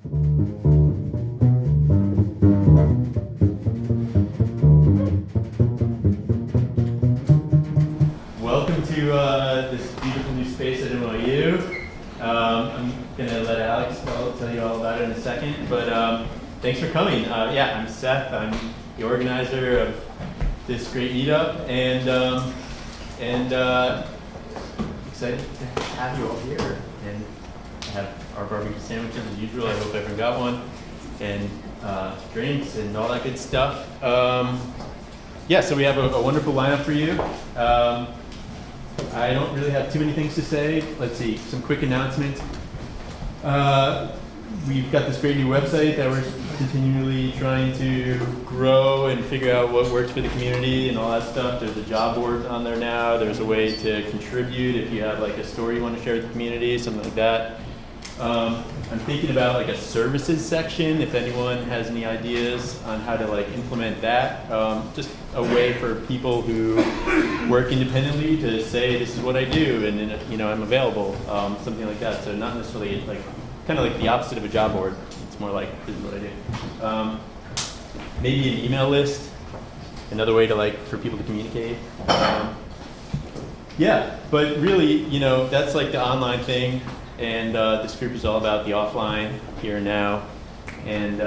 Welcome to this beautiful new space at NYU. I'm going to let Alex tell you all about it in a second, but thanks for coming. Yeah, I'm Seth. I'm the organizer of this great meetup, and excited to have you all here and have our barbecue sandwiches as usual. I hope everyone got one, and drinks and all that good stuff. Yeah, so we have a wonderful lineup for you. I don't really have too many things to say. Let's see, some quick announcements. We've got this great new website that we're continually trying to grow and figure out what works for the community and all that stuff. There's a job board on there now. There's a way to contribute if you have like a story you want to share with the community, something like that. I'm thinking about like a services section if anyone has any ideas on how to like implement that. Just a way for people who work independently to say this is what I do and then, I'm available, something like that. So not necessarily like kind of like the opposite of a job board. It's more like this is what I do. Maybe an email list, another way to like for people to communicate. Yeah, but really, that's like the online thing. And this group is all about the offline here and now, and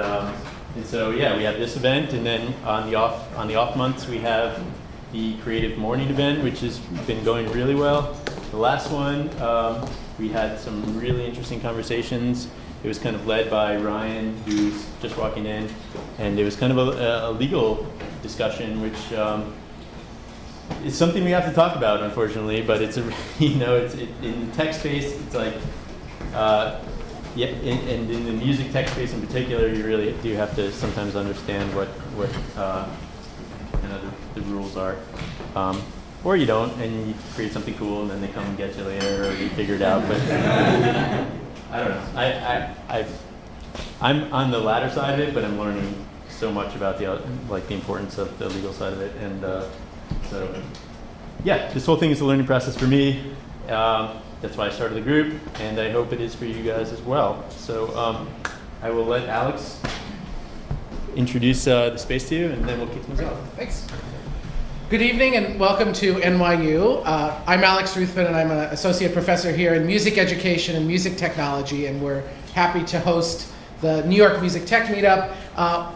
so yeah, we have this event, and then on the off months we have the creative morning event, which has been going really well. The last one we had some really interesting conversations. It was kind of led by Ryan, who's just walking in, and it was kind of a legal discussion, which it's something we have to talk about, unfortunately, but it's in the tech space, it's like, yeah, and in the music tech space in particular, you really do have to sometimes understand what the rules are, or you don't, and you create something cool, and then they come and get you later, or you figure it out. But I don't know. I'm on the latter side of it, but I'm learning so much about the importance of the legal side of it, and so yeah, this whole thing is a learning process for me. That's why I started the group, and I hope it is for you guys as well. So I will let Alex introduce the space to you, and then we'll kick things off. Thanks. Good evening, and welcome to NYU. I'm Alex Ruthmann, and I'm an associate professor here in music education and music technology, and we're happy to host the New York MusicTech Meetup.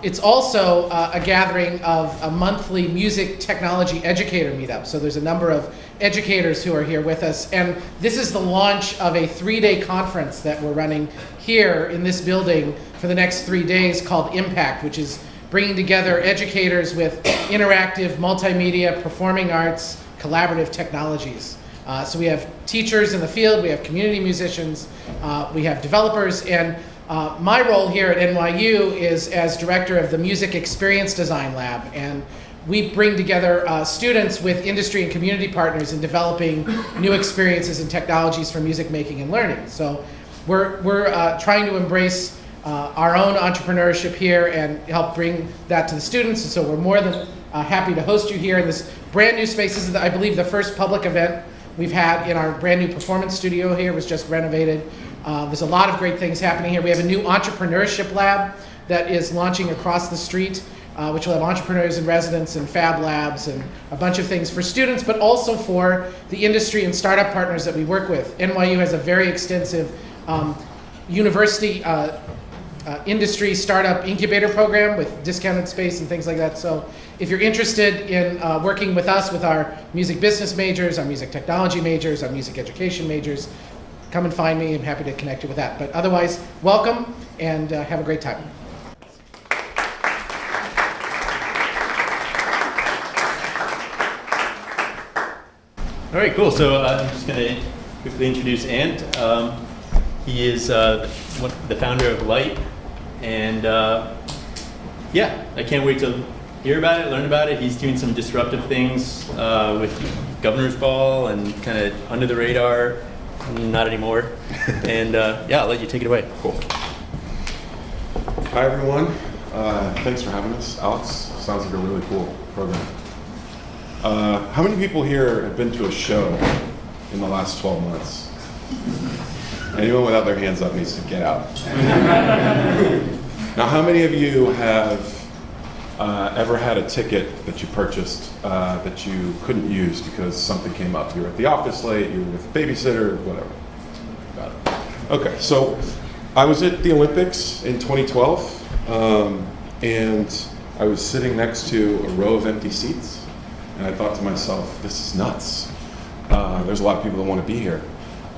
It's also a gathering of a monthly music technology educator meetup. So there's a number of educators who are here with us. And this is the launch of a 3-day conference that we're running here in this building for the next 3 days called Impact, which is bringing together educators with interactive, multimedia, performing arts, collaborative technologies. So we have teachers in the field, we have community musicians, we have developers, and my role here at NYU is as director of the Music Experience Design Lab, and we bring together students with industry and community partners in developing new experiences and technologies for music making and learning. So we're trying to embrace our own entrepreneurship here and help bring that to the students. And so we're more than happy to host you here in this brand new space. This is, I believe, the first public event we've had in our brand new performance studio here. It was just renovated. There's a lot of great things happening here. We have a new entrepreneurship lab that is launching across the street, which will have entrepreneurs in residence and fab labs and a bunch of things for students, but also for the industry and startup partners that we work with. NYU has a very extensive university industry startup incubator program with discounted space and things like that. So if you're interested in working with us, with our music business majors, our music technology majors, our music education majors, come and find me. I'm happy to connect you with that. But otherwise, welcome and have a great time. All right, cool. So I'm just going to quickly introduce Ant. He is the founder of Lyte, and yeah, I can't wait to hear about it, learn about it. He's doing some disruptive things with Governor's Ball and kind of under the radar. Not anymore. And yeah, I'll let you take it away. Cool. Hi, everyone. Thanks for having us. Alex, sounds like a really cool program. How many people here have been to a show in the last 12 months? Anyone without their hands up needs to get out. Now, how many of you have ever had a ticket that you purchased that you couldn't use because something came up? You were at the office late, you were with a babysitter, whatever. Got it. Okay, so I was at the Olympics in 2012, and I was sitting next to a row of empty seats, and I thought to myself, this is nuts. There's a lot of people that want to be here.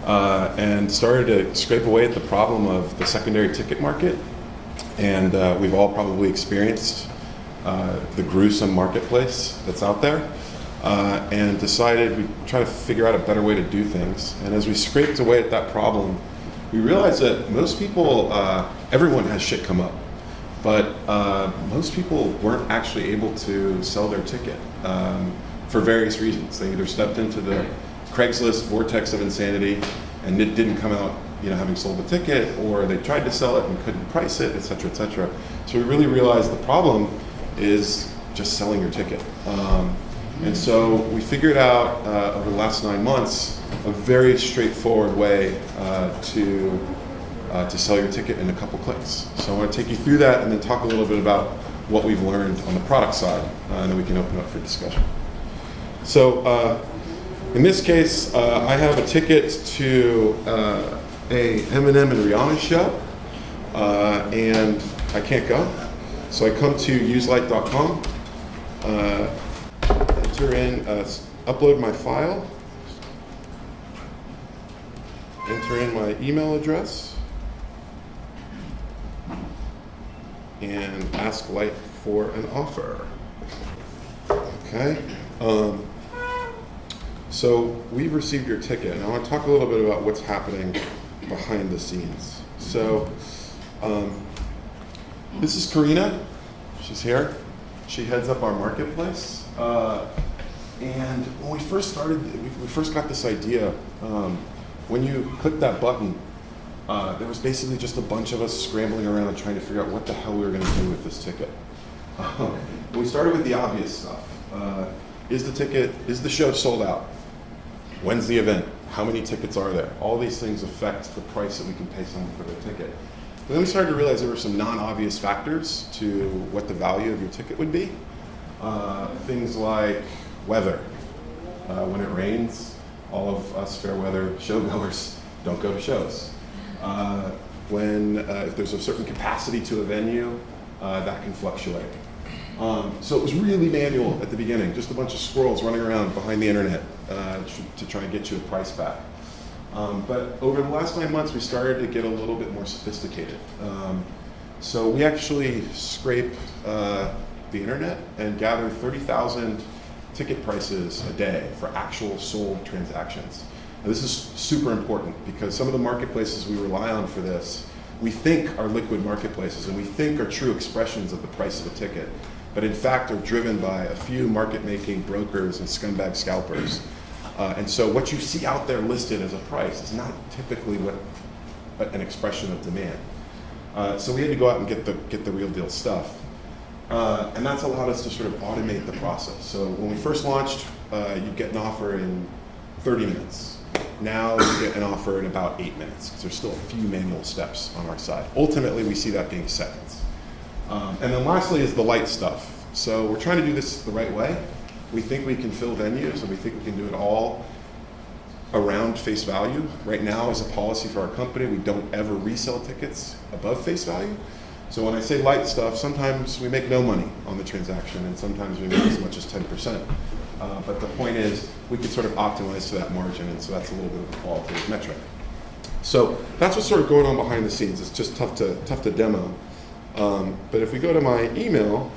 And started to scrape away at the problem of the secondary ticket market. And we've all probably experienced the gruesome marketplace that's out there, and decided we'd try to figure out a better way to do things. And as we scraped away at that problem, we realized that most people, everyone has shit come up, but most people weren't actually able to sell their ticket for various reasons. They either stepped into the Craigslist vortex of insanity and it didn't come out, having sold the ticket, or they tried to sell it and couldn't price it, et cetera, et cetera. So we really realized the problem is just selling your ticket. And so we figured out over the last 9 months a very straightforward way to sell your ticket in a couple clicks. So I want to take you through that and then talk a little bit about what we've learned on the product side, and then we can open up for discussion. So in this case, I have a ticket to a Eminem and Rihanna show, and I can't go. So I come to uselyte.com, enter in, upload my file, enter in my email address, and ask Lyte for an offer. Okay. So we've received your ticket, and I want to talk a little bit about what's happening behind the scenes. So this is Karina. She's here. She heads up our marketplace. And when we first started, we first got this idea. When you click that button, there was basically just a bunch of us scrambling around trying to figure out what the hell we were going to do with this ticket. We started with the obvious stuff. Is the show sold out? When's the event? How many tickets are there? All these things affect the price that we can pay someone for their ticket. But then we started to realize there were some non-obvious factors to what the value of your ticket would be. Things like weather. When it rains, all of us fair weather showgoers don't go to shows. If there's a certain capacity to a venue, that can fluctuate. So it was really manual at the beginning, just a bunch of squirrels running around behind the internet to try and get you a price back. But over the last 9 months, we started to get a little bit more sophisticated. So we actually scrape the internet and gather 30,000 ticket prices a day for actual sold transactions. Now, this is super important because some of the marketplaces we rely on for this, we think are liquid marketplaces and we think are true expressions of the price of a ticket, but in fact are driven by a few market-making brokers and scumbag scalpers. And so what you see out there listed as a price is not typically an expression of demand. So we had to go out and get the real deal stuff. And that's allowed us to sort of automate the process. So when we first launched, you'd get an offer in 30 minutes. Now you get an offer in about 8 minutes, because there's still a few manual steps on our side. Ultimately, we see that being seconds. And then lastly is the Lyte stuff. So we're trying to do this the right way. We think we can fill venues, and we think we can do it all around face value. Right now, as a policy for our company, we don't ever resell tickets above face value. So when I say Lyte stuff, sometimes we make no money on the transaction, and sometimes we make as much as 10%. But the point is, we can sort of optimize to that margin, and so that's a little bit of a qualitative metric. So that's what's sort of going on behind the scenes. It's just tough to demo. But if we go to my email,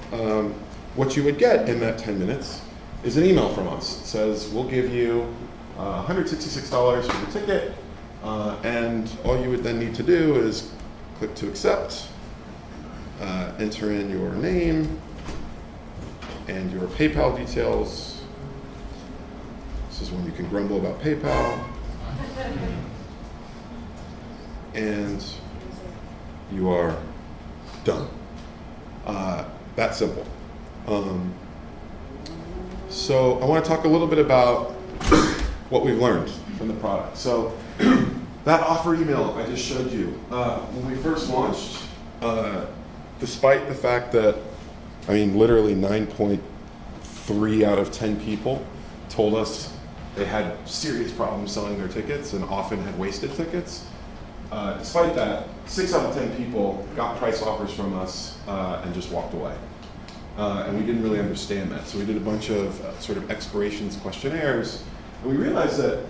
what you would get in that 10 minutes is an email from us. It says, we'll give you $166 for the ticket, and all you would then need to do is click to accept, enter in your name and your PayPal details. This is when you can grumble about PayPal. And you are done. That simple. So I want to talk a little bit about what we've learned from the product. So that offer email I just showed you, when we first launched, despite the fact that, I mean, literally 9.3 out of 10 people told us they had serious problems selling their tickets and often had wasted tickets. Despite that, 6 out of 10 people got price offers from us and just walked away. And we didn't really understand that. So we did a bunch of sort of expirations questionnaires, and we realized that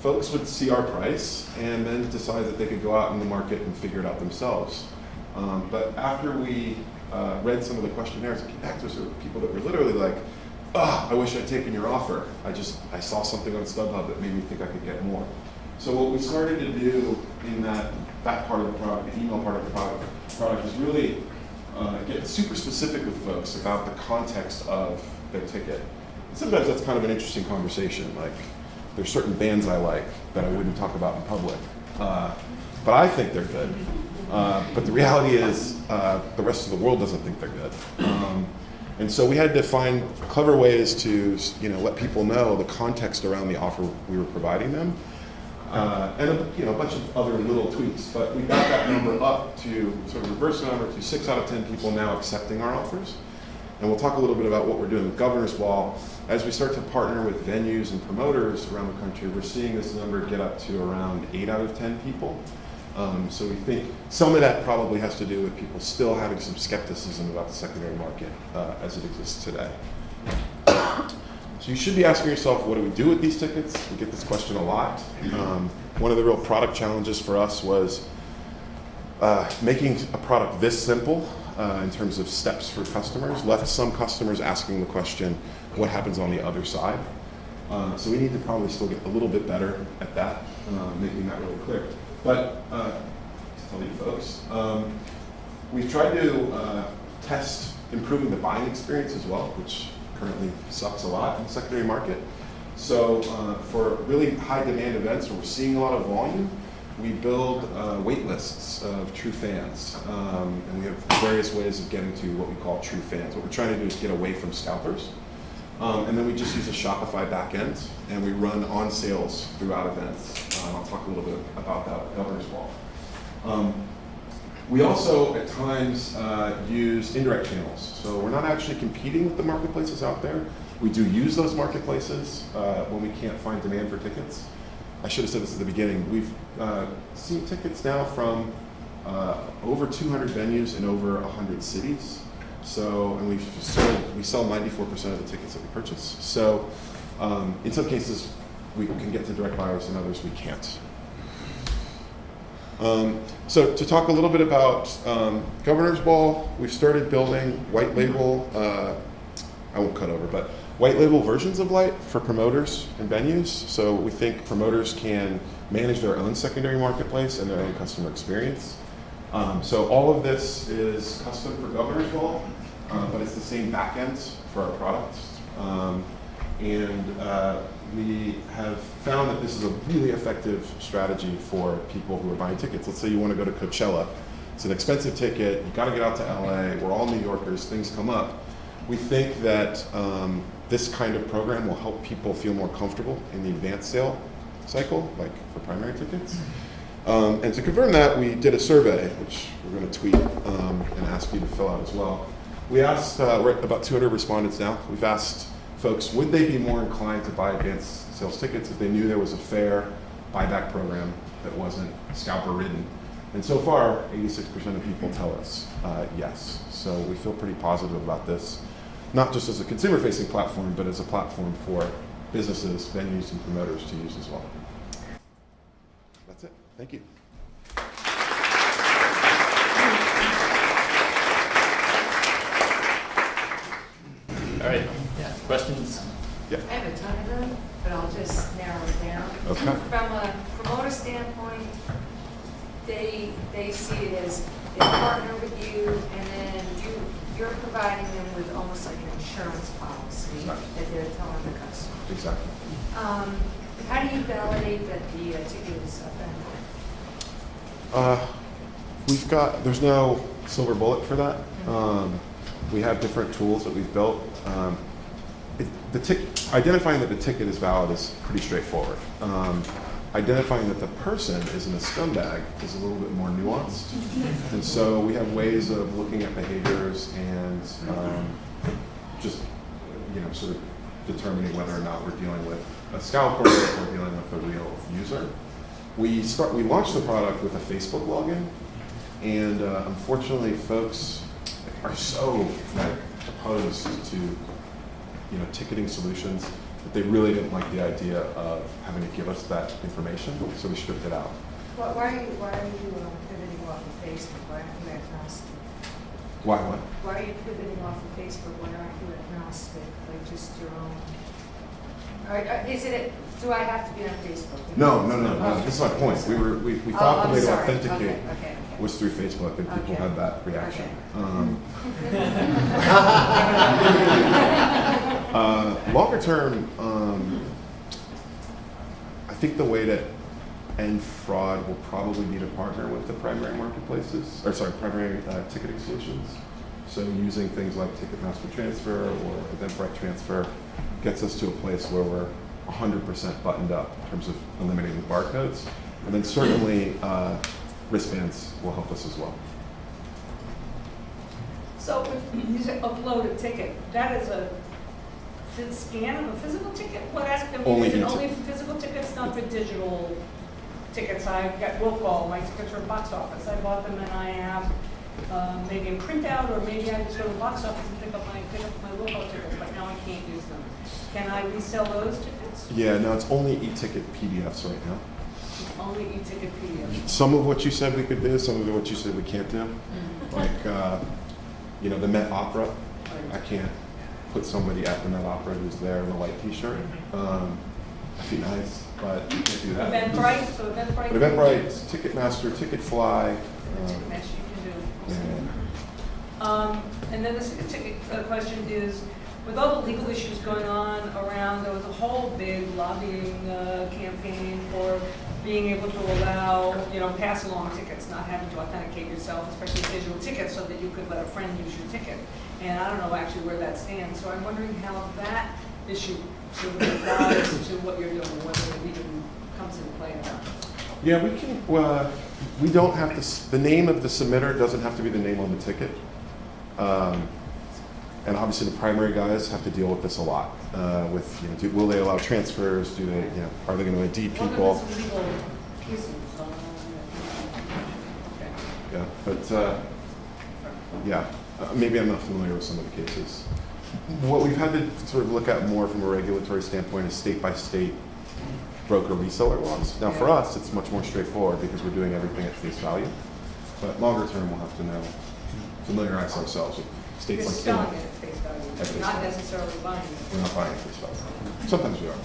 folks would see our price and then decide that they could go out in the market and figure it out themselves. But after we read some of the questionnaires, it came back to us, there were people that were literally like, "Oh, I wish I'd taken your offer. I saw something on StubHub that made me think I could get more." So what we started to do in that part of the product, the email part of the product is really get super specific with folks about the context of their ticket. And sometimes that's kind of an interesting conversation. Like, there's certain bands I like that I wouldn't talk about in public, but I think they're good. But the reality is, the rest of the world doesn't think they're good. And so we had to find clever ways to, let people know the context around the offer we were providing them, and a bunch of other little tweaks. But we got that number up to sort of reverse the number to 6 out of 10 people now accepting our offers. And we'll talk a little bit about what we're doing with Governor's Ball. As we start to partner with venues and promoters around the country, we're seeing this number get up to around 8 out of 10 people. So we think some of that probably has to do with people still having some skepticism about the secondary market as it exists today. So you should be asking yourself, what do we do with these tickets? We get this question a lot. One of the real product challenges for us was making a product this simple in terms of steps for customers, left some customers asking the question, what happens on the other side? So we need to probably still get a little bit better at that, making that really clear. But to tell you folks, we've tried to test improving the buying experience as well, which currently sucks a lot in the secondary market. So for really high demand events where we're seeing a lot of volume, we build wait lists of true fans. And we have various ways of getting to what we call true fans. What we're trying to do is get away from scalpers. And then we just use a Shopify backend, and we run on sales throughout events. I'll talk a little bit about that with Governor's Ball. We also, at times, use indirect channels. So we're not actually competing with the marketplaces out there. We do use those marketplaces when we can't find demand for tickets. I should have said this at the beginning. We've seen tickets now from over 200 venues in over 100 cities. So, and we sell 94% of the tickets that we purchase. So, in some cases, we can get to direct buyers, and others we can't. So, to talk a little bit about Governor's Ball, we've started building white label. I won't cut over, but white label versions of Lyte for promoters and venues. So, we think promoters can manage their own secondary marketplace and their own customer experience. So all of this is custom for Governor's Ball, but it's the same backend for our products. We have found that this is a really effective strategy for people who are buying tickets. Let's say you want to go to Coachella. It's an expensive ticket. You've got to get out to LA. We're all New Yorkers. Things come up. We think that this kind of program will help people feel more comfortable in the advanced sale cycle, like for primary tickets. And to confirm that, we did a survey, which we're going to tweet and ask you to fill out as well. We asked, we're at about 200 respondents now. We've asked folks, would they be more inclined to buy advanced sales tickets if they knew there was a fair buyback program that wasn't scalper ridden? And so far, 86% of people tell us yes. So we feel pretty positive about this, not just as a consumer-facing platform, but as a platform for businesses, venues, and promoters to use as well. That's it. Thank you. All right. Yeah. Questions? Yeah. I have a ton of them, but I'll just narrow it down. Okay. From a promoter standpoint, they see it as they partner with you, and then you're providing them with almost like an insurance policy Exactly. that they're telling the customer. Exactly. How do you validate that the ticket is authentic? There's no silver bullet for that. We have different tools that we've built. Identifying that the ticket is valid is pretty straightforward. identifying that the person isn't a scumbag is a little bit more nuanced. And so we have ways of looking at behaviors and just, sort of determining whether or not we're dealing with a scalper or dealing with a real user. We launched the product with a Facebook login, and unfortunately, folks are so opposed to ticketing solutions that they really didn't like the idea of having to give us that information, so we stripped it out. Why are you pivoting off of Facebook? Why aren't you agnostic? Why what? Why are you pivoting off of Facebook? Why aren't you agnostic? Like just your own? Do I have to be on Facebook? No. This is my point. We thought the way to sorry. authenticate Okay. was through Facebook, and people had that reaction. Longer term, I think the way to end fraud will probably be to partner with the primary marketplaces, primary ticketing solutions. So using things like Ticketmaster Transfer or Eventbrite Transfer gets us to a place where we're 100% buttoned up in terms of eliminating barcodes. And then certainly wristbands will help us as well. So if you say upload a ticket, that is a scan of a physical ticket? What aspect? Only Is it e-ticket. only for physical tickets, not for digital tickets? I got will call my tickets from box office. I bought them and I have maybe a printout, or maybe I just go to the box office and pick up my will call tickets, but now I can't use them. Can I resell those tickets? Yeah, no, it's only e-ticket PDFs right now. Only e-ticket PDF. Some of what you said we could do, some of what you said we can't do. Like, the Met Opera, I can't put somebody at the Met Opera who's there in a Lyte t-shirt. That'd be nice, but you can't do that. Eventbrite, But Eventbrite, Ticketmaster, Ticketfly. Ticketmaster you can do. Yeah. And then the second ticket question is, with all the legal issues going on around, there was a whole big lobbying campaign for being able to allow, pass along tickets, not having to authenticate yourself, especially digital tickets, so that you could let a friend use your ticket. And I don't know actually where that stands. So I'm wondering how that issue sort of applies to what you're doing, whether it even comes into play or not. Yeah, we can, we don't have to, the name of the submitter doesn't have to be the name on the ticket. And obviously the primary guys have to deal with this a lot. Will they allow transfers? Are they going to ID people? Well, legal pieces, so, okay. Yeah, but maybe I'm not familiar with some of the cases. What we've had to sort of look at more from a regulatory standpoint is state-by-state broker reseller laws. Now for us, it's much more straightforward because we're doing everything at face value. But longer term, we'll have to familiarize ourselves with states You're like selling Illinois. it at face value, At face not value. necessarily buying it. We're not buying at face value. Sometimes we are.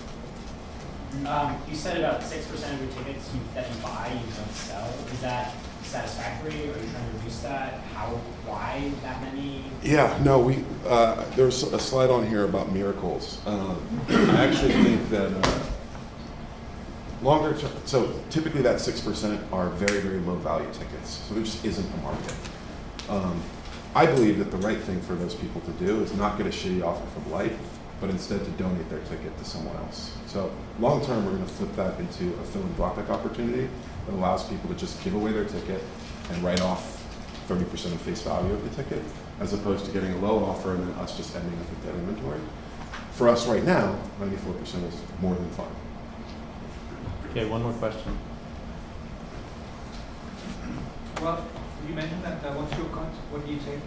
You said about 6% of your tickets that you buy, you don't sell. Is that satisfactory? Are you trying to reduce that? Why that many? Yeah, no, there's a slide on here about miracles. I actually think that longer term, so typically that 6% are very, very low value tickets. So there just isn't a market. I believe that the right thing for those people to do is not get a shitty offer from Lyte, but instead to donate their ticket to someone else. So long term, we're going to flip that into a philanthropic opportunity that allows people to just give away their ticket and write off 30% of face value of the ticket, as opposed to getting a low offer and then us just ending up with dead inventory. For us right now, 94% is more than fine. Okay, one more question. Well, you mentioned that what's your cut? What do you take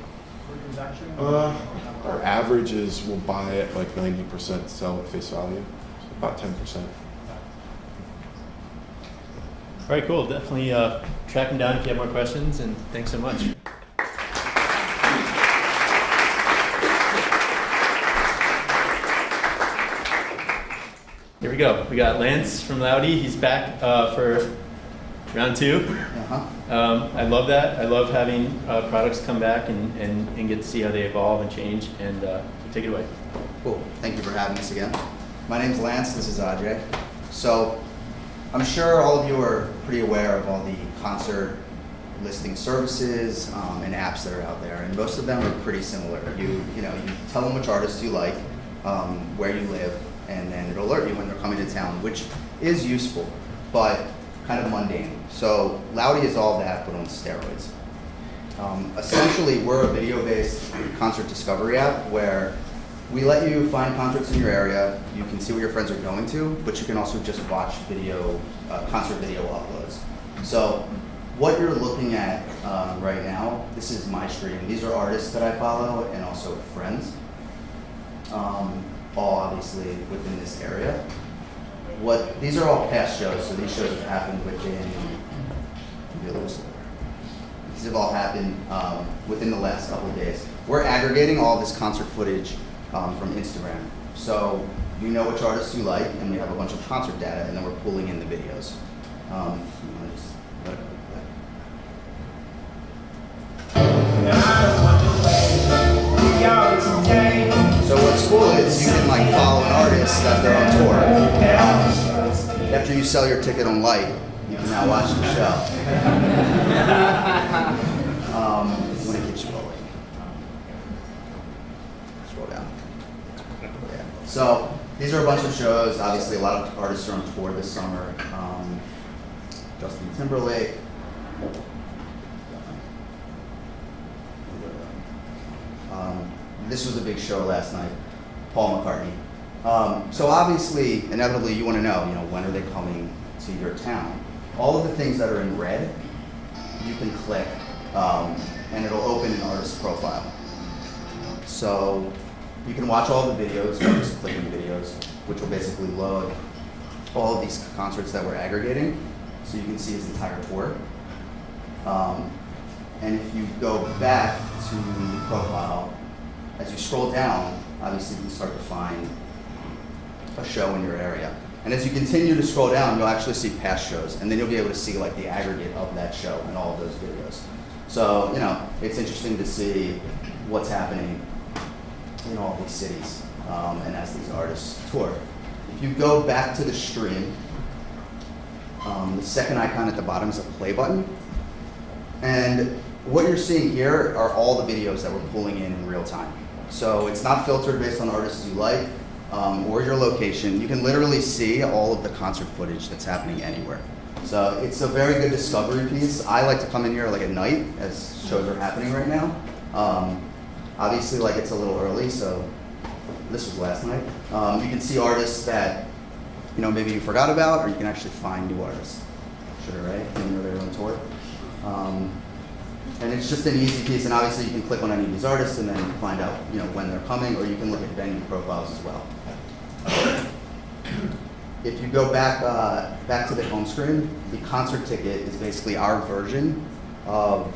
for a transaction? Our average is we'll buy at like 90%, sell at face value, so about 10%. All right, cool. Definitely track them down if you have more questions, and thanks so much. Here we go. We got Lance from Loudie. He's back for round 2. I love that. I love having products come back and get to see how they evolve and change. And take it away. Cool. Thank you for having us again. My name's Lance. This is Ajay. So I'm sure all of you are pretty aware of all the concert listing services and apps that are out there, and most of them are pretty similar. You tell them which artists you like, where you live, and then it'll alert you when they're coming to town, which is useful. but kind of mundane. So Loudie is all that, but on steroids. Essentially, we're a video-based concert discovery app where we let you find concerts in your area. You can see what your friends are going to, but you can also just watch video, concert video uploads. So what you're looking at right now, this is my stream. These are artists that I follow and also friends, all obviously within this area. These are all past shows, so these shows have happened within, these have all happened within the last couple of days. We're aggregating all this concert footage from Instagram. So you know which artists you like, and we have a bunch of concert data, and then we're pulling in the videos. You wanna just let it So what's cool is you can like follow an artist as they're on tour. After you sell your ticket on Lyte, you can now watch the show. When it keeps scrolling. Scroll down. Yeah. So these are a bunch of shows. Obviously, a lot of artists are on tour this summer. Justin Timberlake. This was a big show last night, Paul McCartney. So obviously, inevitably, you want to know, when are they coming to your town? All of the things that are in red, you can click, and it'll open an artist profile. So you can watch all the videos, by just clicking videos, which will basically load all of these concerts that we're aggregating, so you can see his entire tour. And if you go back to the profile, as you scroll down, obviously you can start to find a show in your area. And as you continue to scroll down, you'll actually see past shows, and then you'll be able to see like the aggregate of that show and all of those videos. So, it's interesting to see what's happening in all these cities and as these artists tour. If you go back to the stream, the second icon at the bottom is a play button. And what you're seeing here are all the videos that we're pulling in real time. So it's not filtered based on artists you like or your location. You can literally see all of the concert footage that's happening anywhere. So it's a very good discovery piece. I like to come in here like at night as shows are happening right now. Obviously, like it's a little early, so this was last night. You can see artists that maybe you forgot about, or you can actually find new artists. Sure, right? When they're on tour. And it's just an easy piece, and obviously you can click on any of these artists and then find out when they're coming, or you can look at venue profiles as well. If you go back to the home screen, the concert ticket is basically our version of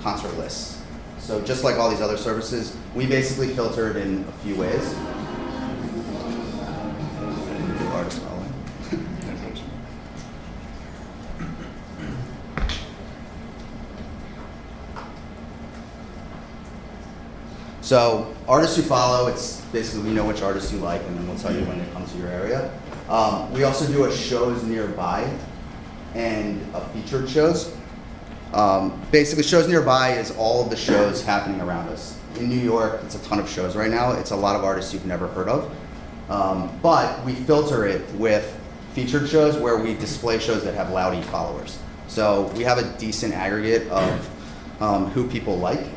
concert lists. So just like all these other services, we basically filter it in a few ways. Artist following. So artists you follow, it's basically we know which artists you like, and then we'll tell you when they come to your area. We also do a shows nearby and a featured shows. Basically, shows nearby is all of the shows happening around us. In New York, it's a ton of shows right now. It's a lot of artists you've never heard of. But we filter it with featured shows where we display shows that have Loudie followers. So we have a decent aggregate of who people like.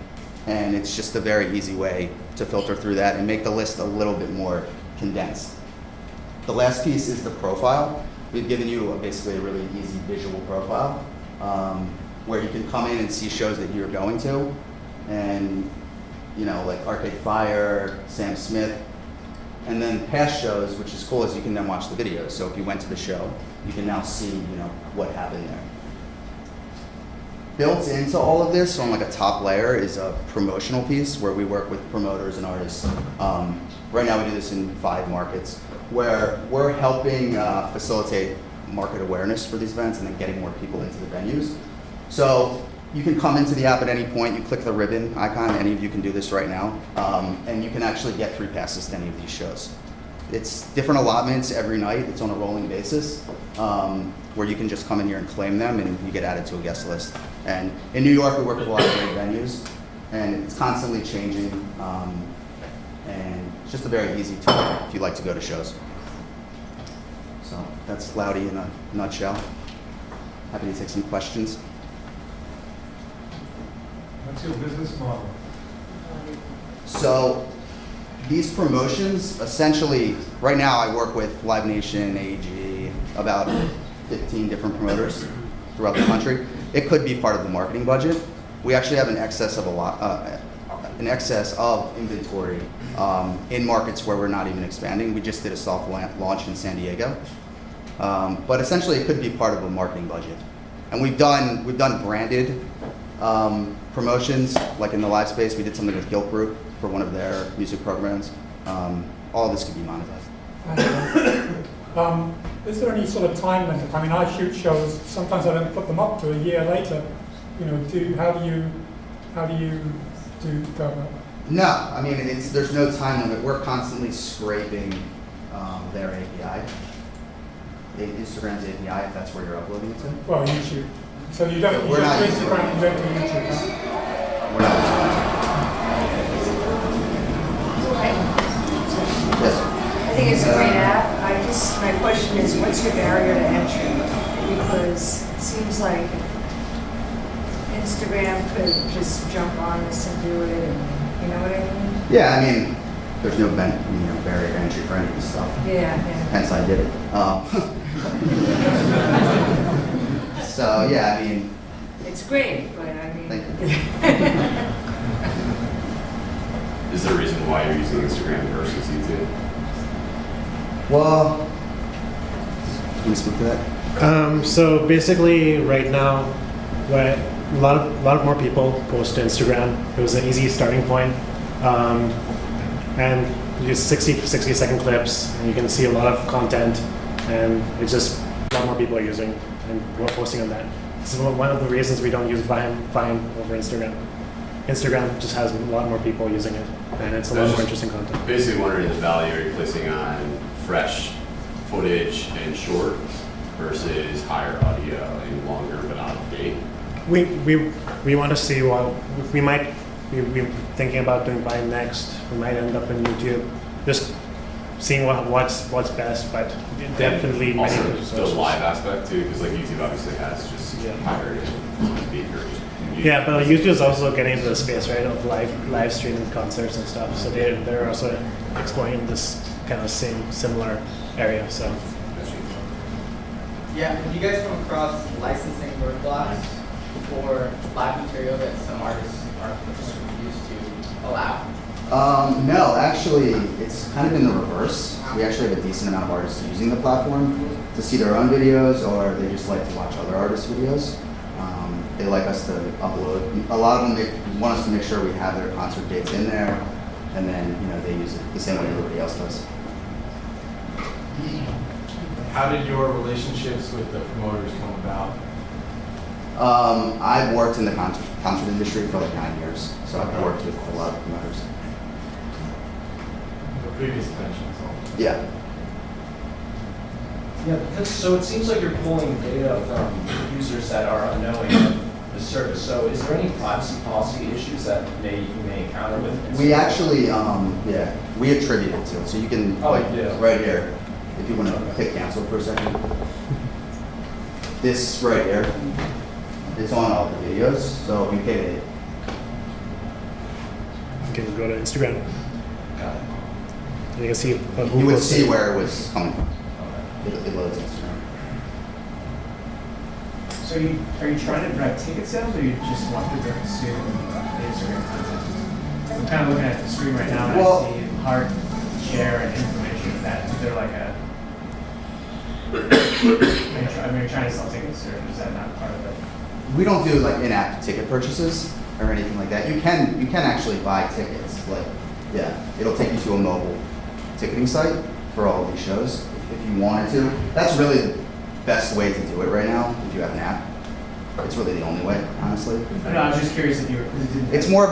And it's just a very easy way to filter through that and make the list a little bit more condensed. The last piece is the profile. We've given you basically a really easy visual profile where you can come in and see shows that you're going to, and like Arcade Fire, Sam Smith, and then past shows, which is cool, is you can then watch the videos. So if you went to the show, you can now see what happened there. Built into all of this on like a top layer is a promotional piece where we work with promoters and artists. Right now we do this in 5 markets where we're helping facilitate market awareness for these events and then getting more people into the venues. So you can come into the app at any point, you click the ribbon icon, any of you can do this right now, and you can actually get free passes to any of these shows. It's different allotments every night, it's on a rolling basis, where you can just come in here and claim them and you get added to a guest list. And in New York, we work with a lot of great venues, and it's constantly changing, and it's just a very easy tool if you like to go to shows. So So that's Loudie in a nutshell. Happy to take some questions. What's your business model? So these promotions, essentially, right now I work with Live Nation, AEG, about 15 different promoters throughout the country. It could be part of the marketing budget. We actually have an excess of inventory in markets where we're not even expanding. We just did a soft launch in San Diego. But essentially it could be part of a marketing budget. And we've done branded promotions, like in the live space, we did something with Guilt Group for one of their music programs. All of this could be monetized. Is there any sort of time limit? I mean, I shoot shows. Sometimes I don't put them up to a year later. You know, how do you go about that? No, I mean, there's no time limit. We're constantly scraping their API, Instagram's API, if that's where you're uploading it to. Well, YouTube. So you don't. We're not do using Instagram, you don't do YouTube. Huh? We're not. Yes. I think it's a great app. My question is, what's your barrier to entry? Because it seems like Instagram could just jump on this and do it, and you know what I mean? Yeah, I mean, there's no barrier to entry for any of this stuff. Yeah. Hence I did it. So yeah, I mean. It's great, but I mean. Thank you. Is there a reason why you're using Instagram versus YouTube? Well, can we speak to that? So basically, right now, a lot of more people post to Instagram. It was an easy starting point, and you use 60-second clips, and you can see a lot of content, and it's just a lot more people are using and we're posting on that. This is one of the reasons we don't use Vine over Instagram. Instagram just has a lot more people using it, and it's a lot more interesting content. Basically wondering the value you're placing on fresh footage and short versus higher audio and longer but out of date. We want to see what we might be thinking about doing Vine next. We might end up in YouTube, just seeing what's best, but definitely also many the live aspect too, because like YouTube obviously has just higher speakers. Yeah, but YouTube is also getting into the space, right, of live streaming concerts and stuff. So they're also exploring this kind of similar area. So yeah, have you guys come across licensing roadblocks for live material that some artists are just refused to allow? No, actually, it's kind of in the reverse. We actually have a decent amount of artists using the platform to see their own videos, or they just like to watch other artists' videos. They like us to upload. A lot of them want us to make sure we have their concert dates in there, and then they use it the same way everybody else does. How did your relationships with the promoters come about? I've worked in the concert industry for like 9 years, so I've worked with a lot of promoters. The previous conventions. Yeah. Yeah, so it seems like you're pulling data from users that are unknowing of the service. So is there any privacy policy issues that you may encounter with it? We actually, we attribute it to it. So you can, right here, if you want to hit cancel for a second. This right here, it's on all the videos, so if you hit it. you can go to Instagram. Got it. You can see who You would posted. see where it was coming from. It loads Instagram. So are you trying to drive ticket sales, or you just want people to consume the Instagram content? I'm kind of looking at the screen right now, and I see heart, share, and information. Is there like a? You're trying to sell tickets, or is that not part of it? We don't do like in-app ticket purchases or anything like that. You can actually buy tickets. It'll take you to a mobile ticketing site for all of these shows if you wanted to. That's really the best way to do it right now if you have an app. It's really the only way, honestly. No, I was just curious if you were. It's more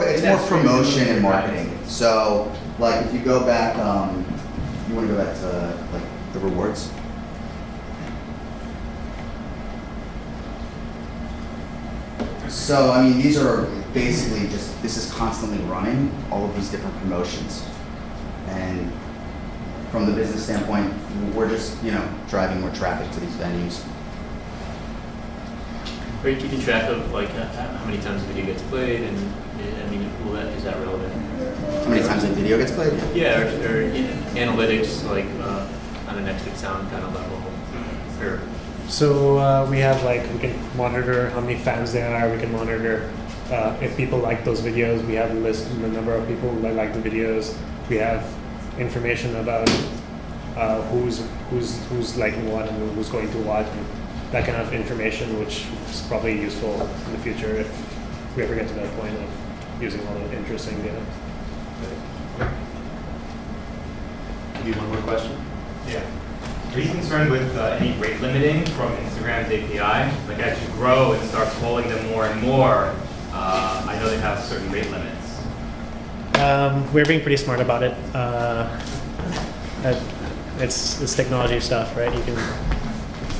promotion and marketing. So like if you go back, you want to go back to like the rewards. So, I mean, these are basically this is constantly running all of these different promotions. And from the business standpoint, we're just, driving more traffic to these venues. Are you keeping track of like how many times a video gets played, and I mean, is that relevant? How many times a video gets played? Yeah, or analytics like on an exit sound kind of level, or So we have we can monitor how many fans there are. We can monitor if people like those videos. We have a list of the number of people that like the videos. We have information about who's liking what and who's going to what, and that kind of information, which is probably useful in the future if we ever get to that point of using all the interesting data. Maybe one more question? Yeah. Are you concerned with any rate limiting from Instagram's API? Like as you grow and start calling them more and more, I know they have certain rate limits. We're being pretty smart about it. It's technology stuff, right?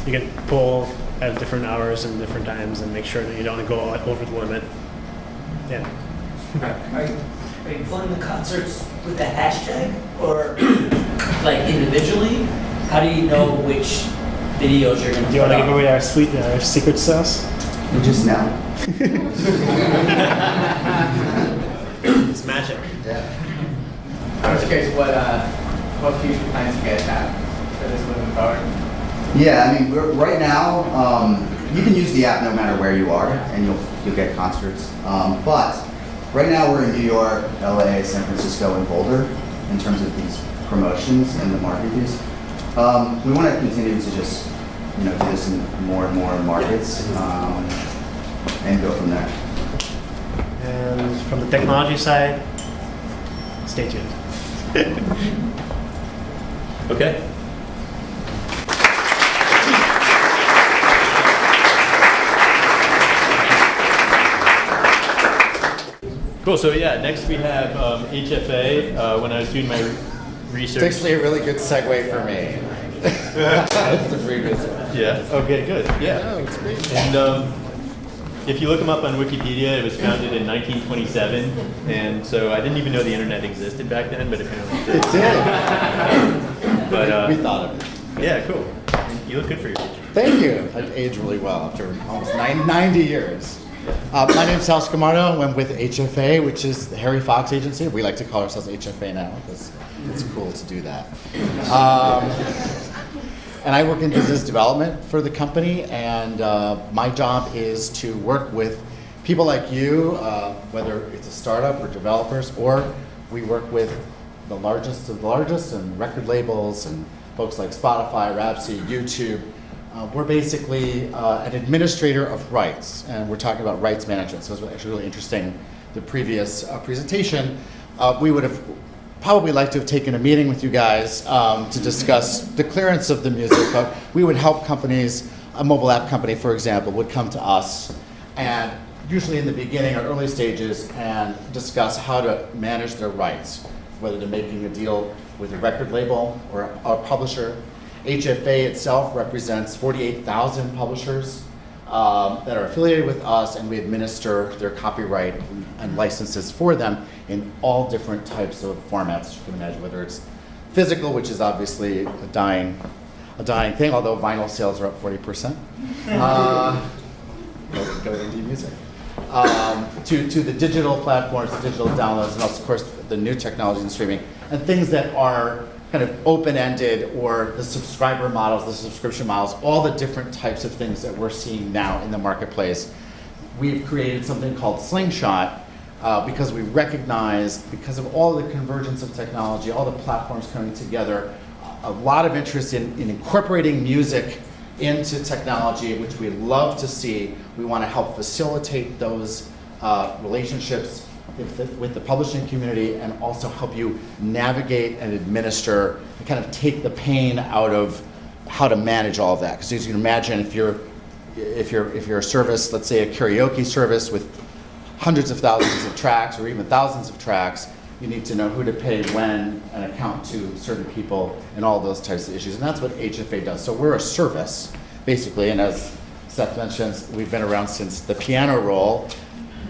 You can pull at different hours and different times and make sure that you don't go over the limit. Yeah. Are you pulling the concerts with the hashtag or like individually? How do you know which videos you're going to put? Do you want to give away our secret sauce? Just now. It's magic. Yeah. I was curious what future plans you guys have for this moving forward. Yeah, I mean, right now, you can use the app no matter where you are, and you'll get concerts. But right now, we're in New York, LA, San Francisco, and Boulder in terms of these promotions and the market use. We want to continue to just, do this in more and more markets and go from there. And from the technology side, stay tuned. Okay. Cool. So yeah, next we have HFA. When I was doing my research, It's actually a really good segue for me. The previous one. Yeah. Okay. Good. Yeah. No, it's great. And if you look them up on Wikipedia, it was founded in 1927, and so I didn't even know the internet existed back then, but apparently it did. It did. But we thought of it. Yeah. Cool. You look good for your age. Thank you. I've aged really well after almost 90 years. My name's Scamardo. I'm with HFA, which is the Harry Fox agency. We like to call ourselves HFA now because it's cool to do that. And I work in business development for the company, and my job is to work with people like you, whether it's a startup or developers, or we work with the largest of the largest and record labels and folks like Spotify, Rhapsody, YouTube. We're basically an administrator of rights, and we're talking about rights management. So it's actually really interesting. The previous presentation, we would have probably liked to have taken a meeting with you guys to discuss the clearance of the music, but we would help companies. A mobile app company, for example, would come to us, and usually in the beginning or early stages, and discuss how to manage their rights, whether they're making a deal with a record label or a publisher. HFA itself represents 48,000 publishers that are affiliated with us, and we administer their copyright and licenses for them in all different types of formats you can imagine, whether it's physical, which is obviously a dying thing, although vinyl sales are up 40%. Go to indie music. To the digital platforms, the digital downloads, and also, of course, the new technology in streaming, and things that are kind of open-ended, or the subscriber models, the subscription models, all the different types of things that we're seeing now in the marketplace. We've created something called Slingshot because we recognize, because of all the convergence of technology, all the platforms coming together, a lot of interest in incorporating music into technology, which we love to see. We want to help facilitate those relationships with the publishing community, and also help you navigate and administer and kind of take the pain out of how to manage all of that. Because as you can imagine, if you're a service, let's say a karaoke service with hundreds of thousands of tracks or even thousands of tracks, you need to know who to pay when and account to certain people and all those types of issues. And that's what HFA does. So we're a service, basically, and as Seth mentions, we've been around since the piano roll,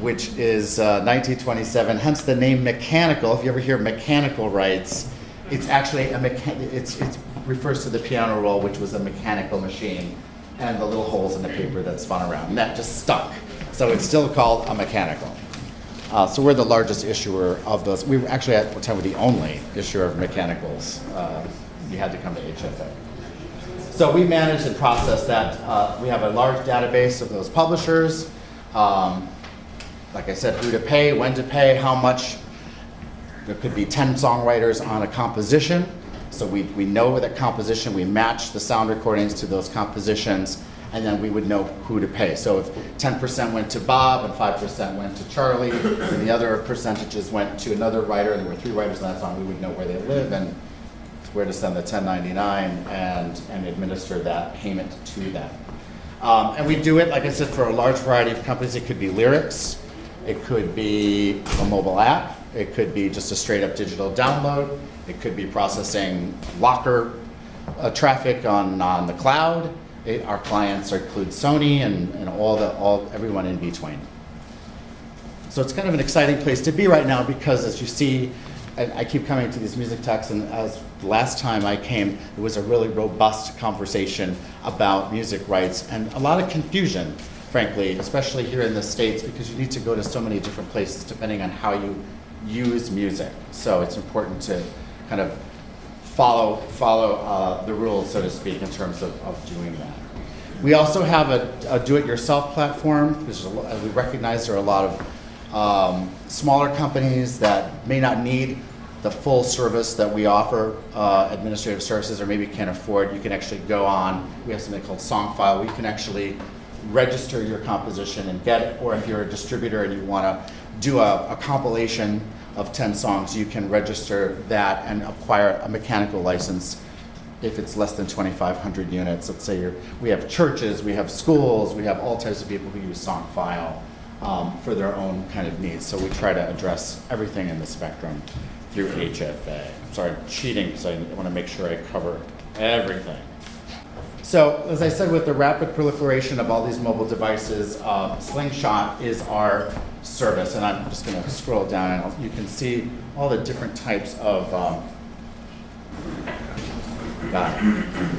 which is 1927, hence the name mechanical. If you ever hear mechanical rights, It's actually it refers to the piano roll, which was a mechanical machine, and the little holes in the paper that spun around. And that just stuck. So it's still called a mechanical. So we're the largest issuer of those. We were actually at one time the only issuer of mechanicals. You had to come to HFA. So we manage and process that. We have a large database of those publishers. Like I said, who to pay, when to pay, how much. There could be 10 songwriters on a composition. So we know that composition, we match the sound recordings to those compositions, and then we would know who to pay. So if 10% went to Bob and 5% went to Charlie, and the other percentages went to another writer, and there were 3 writers on that song, we would know where they live and where to send the 1099 and administer that payment to them. And we do it, like I said, for a large variety of companies. It could be lyrics, it could be a mobile app, it could be just a straight up digital download, it could be processing Locker traffic on the cloud. Our clients include Sony and everyone in between. So it's kind of an exciting place to be right now because, as you see, and I keep coming to these MusicTechs, and as the last time I came, it was a really robust conversation about music rights and a lot of confusion, frankly, especially here in the States, because you need to go to so many different places depending on how you use music. So it's important to kind of follow the rules, so to speak, in terms of doing that. We also have a do-it-yourself platform, because we recognize there are a lot of smaller companies that may not need the full service that we offer, administrative services, or maybe can't afford. You can actually go on, we have something called Songfile, where you can actually register your composition and get it, or if you're a distributor and you want to do a compilation of 10 songs, you can register that and acquire a mechanical license if it's less than 2,500 units. Let's say we have churches, we have schools, we have all types of people who use Songfile for their own kind of needs. So we try to address everything in the spectrum through HFA. I'm sorry, I'm cheating because I want to make sure I cover everything. So as I said, with the rapid proliferation of all these mobile devices, Slingshot is our service. And I'm just going to scroll down and you can see all the different types of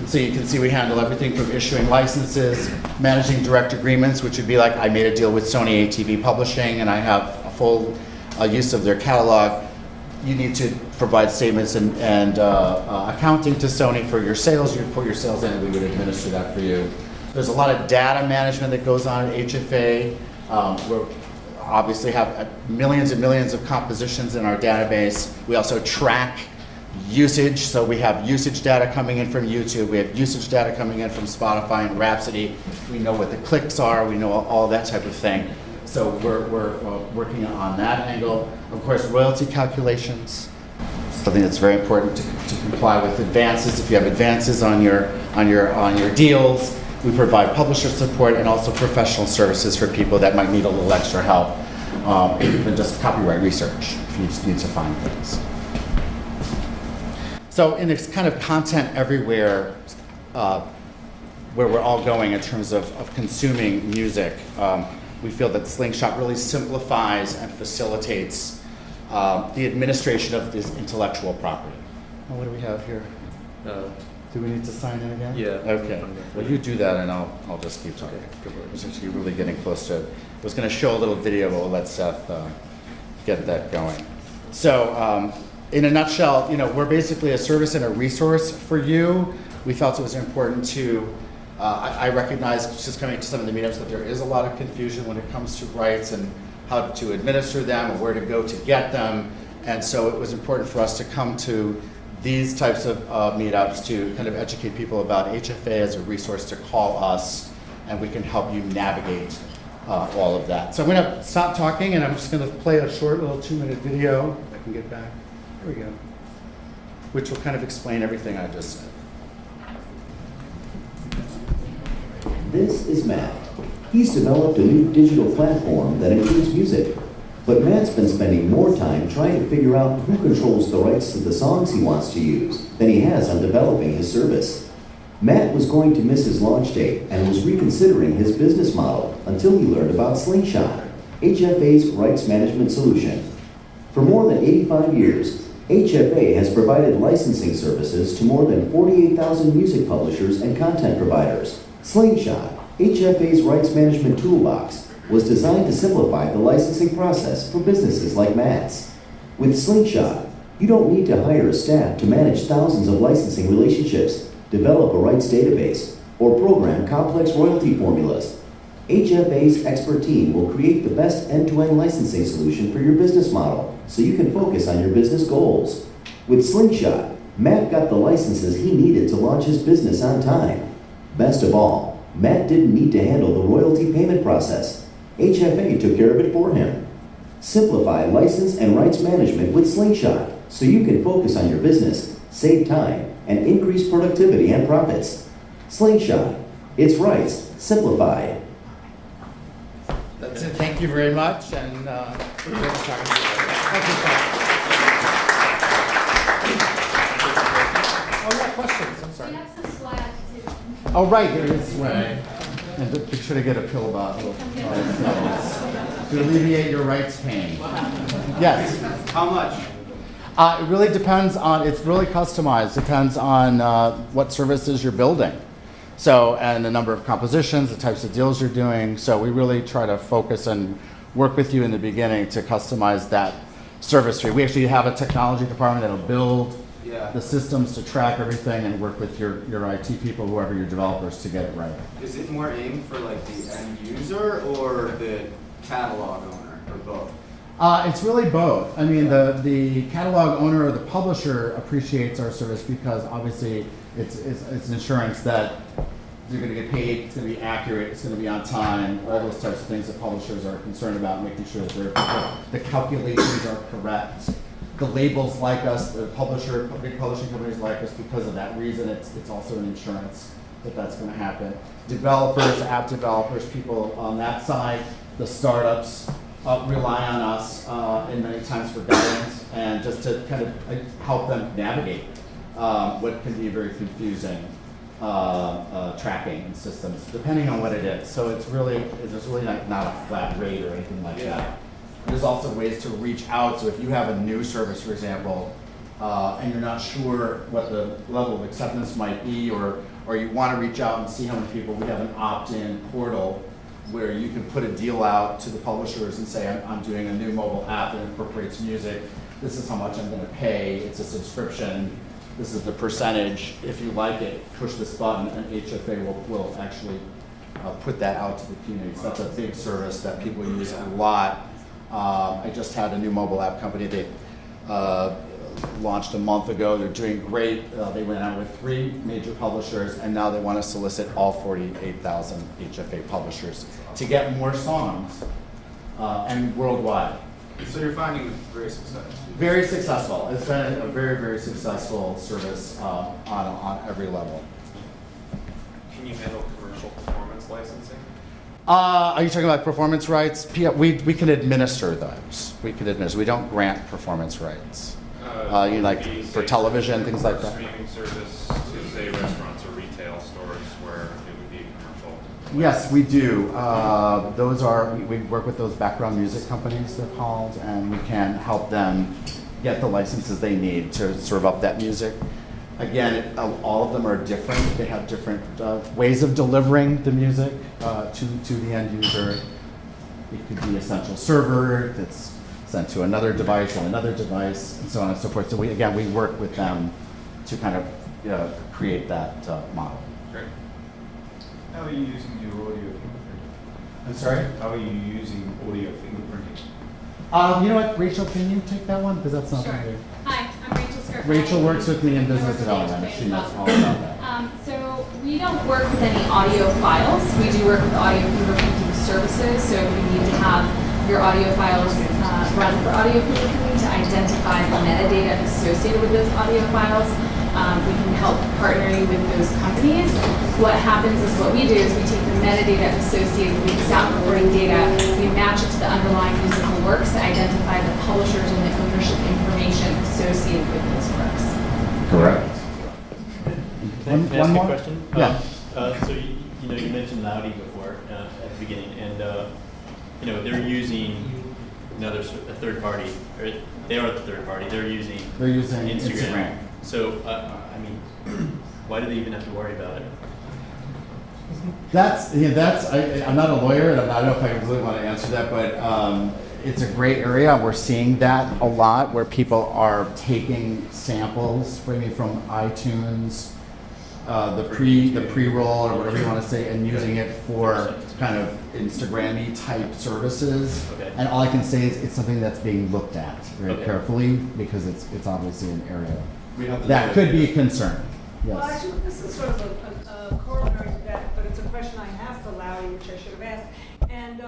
so you can see we handle everything from issuing licenses, managing direct agreements, which would be like I made a deal with Sony ATV Publishing and I have a full use of their catalog. You need to provide statements and accounting to Sony for your sales. You report your sales in and we would administer that for you. There's a lot of data management that goes on at HFA. We obviously have millions and millions of compositions in our database. We also track usage, so we have usage data coming in from YouTube, we have usage data coming in from Spotify and Rhapsody, we know what the clicks are, we know all that type of thing. So we're working on that angle. Of course, royalty calculations, something that's very important to comply with advances. If you have advances on your deals, we provide publisher support and also professional services for people that might need a little extra help, even just copyright research, if you just need to find things. So in this kind of content everywhere, where we're all going in terms of consuming music, we feel that Slingshot really simplifies and facilitates the administration of this intellectual property. Oh, what do we have here? Do we need to sign in again? Yeah. Okay. Well, you do that and I'll just keep talking. We're actually really getting close to it. I was going to show a little video, but we'll let Seth get that going. So, in a nutshell, we're basically a service and a resource for you. We felt it was important to, I recognize just coming to some of the meetups that there is a lot of confusion when it comes to rights and how to administer them and where to go to get them. And so it was important for us to come to these types of meetups to kind of educate people about HFA as a resource to call us, and we can help you navigate all of that. So I'm going to stop talking and I'm just going to play a short little 2-minute video. If I can get back. There we go. Which will kind of explain everything I just said. This is Matt. He's developed a new digital platform that includes music. But Matt's been spending more time trying to figure out who controls the rights to the songs he wants to use than he has on developing his service. Matt was going to miss his launch date and was reconsidering his business model until he learned about Slingshot, HFA's rights management solution. For more than 85 years, HFA has provided licensing services to more than 48,000 music publishers and content providers. Slingshot, HFA's rights management toolbox, was designed to simplify the licensing process for businesses like Matt's. With Slingshot, you don't need to hire a staff to manage thousands of licensing relationships, develop a rights database, or program complex royalty formulas. HFA's expert team will create the best end-to-end licensing solution for your business model so you can focus on your business goals. With Slingshot, Matt got the licenses he needed to launch his business on time. Best of all, Matt didn't need to handle the royalty payment process. HFA took care of it for him. Simplify license and rights management with Slingshot so you can focus on your business, save time, and increase productivity and profits. Slingshot, it's rights simplified. That's it. Thank you very much, and great talking to you. Thank you, Seth. Oh, yeah, questions. I'm sorry. We have some swag too. Oh, right, there is swag. And be sure to get a pill bottle to alleviate your rights pain. Yes. How much? It really depends on, it's really customized, depends on what services you're building. So, and the number of compositions, the types of deals you're doing. So we really try to focus and work with you in the beginning to customize that service fee. We actually have a technology department that'll build the systems to track everything and work with your IT people, whoever your developers, to get it right. Is it more aimed for like the end user or the catalog owner, or both? It's really both. I mean, the catalog owner or the publisher appreciates our service because obviously it's insurance that you're going to get paid, it's going to be accurate, it's going to be on time, all those types of things that publishers are concerned about, making sure that the calculations are correct. The labels like us, the big publishing companies like us because of that reason. It's also an insurance that's going to happen. Developers, app developers, people on that side, the startups rely on us in many times for guidance and just to kind of help them navigate what can be very confusing tracking systems, depending on what it is. So there's really not a flat rate or anything like that. There's also ways to reach out. So if you have a new service, for example, and you're not sure what the level of acceptance might be, or you want to reach out and see how many people, we have an opt-in portal where you can put a deal out to the publishers and say, I'm doing a new mobile app that incorporates music. This is how much I'm going to pay. It's a subscription. This is the percentage. If you like it, push this button, and HFA will actually put that out to the community. So that's a big service that people use a lot. I just had a new mobile app company. They launched a month ago. They're doing great. They went out with 3 major publishers, and now they want to solicit all 48,000 HFA publishers to get more songs, and worldwide. So you're finding it very successful? Very successful. It's been a very, very successful service on every level. Can you handle commercial performance licensing? Are you talking about performance rights? Yeah, we can administer those. We don't grant performance rights. Like for television, things like that. Streaming service to say restaurants or retail stores where it would be commercial. Yes, we do. We work with those background music companies, they're called, and we can help them get the licenses they need to serve up that music. Again, all of them are different. They have different ways of delivering the music to the end user. It could be a central server that's sent to another device and so on and so forth. So we work with them to kind of create that model. Great. How are you using your audio fingerprinting? I'm sorry? How are you using audio fingerprinting? You know what, Rachel, can you take that one? Because that's not Sure. Hi, I'm Rachel Scarpati. Rachel works with me in business development. She knows all about that. So we don't work with any audio files. We do work with audio fingerprinting services. So if you need to have your audio files run for audio fingerprinting to identify the metadata associated with those audio files, we can help partner you with those companies. What happens is what we do is we take the metadata associated with the sound recording data, we match it to the underlying musical works to identify the publishers and the ownership information associated with those works. Correct. Can I ask more a question? Yeah. So you mentioned Loudie before at the beginning, and they're using a third party, or they are the third party. They're using Instagram. So I mean, why do they even have to worry about it? I'm not a lawyer, and I don't know if I really want to answer that, but it's a gray area. We're seeing that a lot, where people are taking samples, maybe from iTunes, the pre-roll or whatever you want to say, and using it for kind of Instagram-y type services. Okay. And all I can say is it's something that's being looked at very Okay. carefully, because it's obviously an area to that could be a concern. Yes. Well, actually, this is sort of a corollary to that, but it's a question I have for Loudie, which I should have asked. And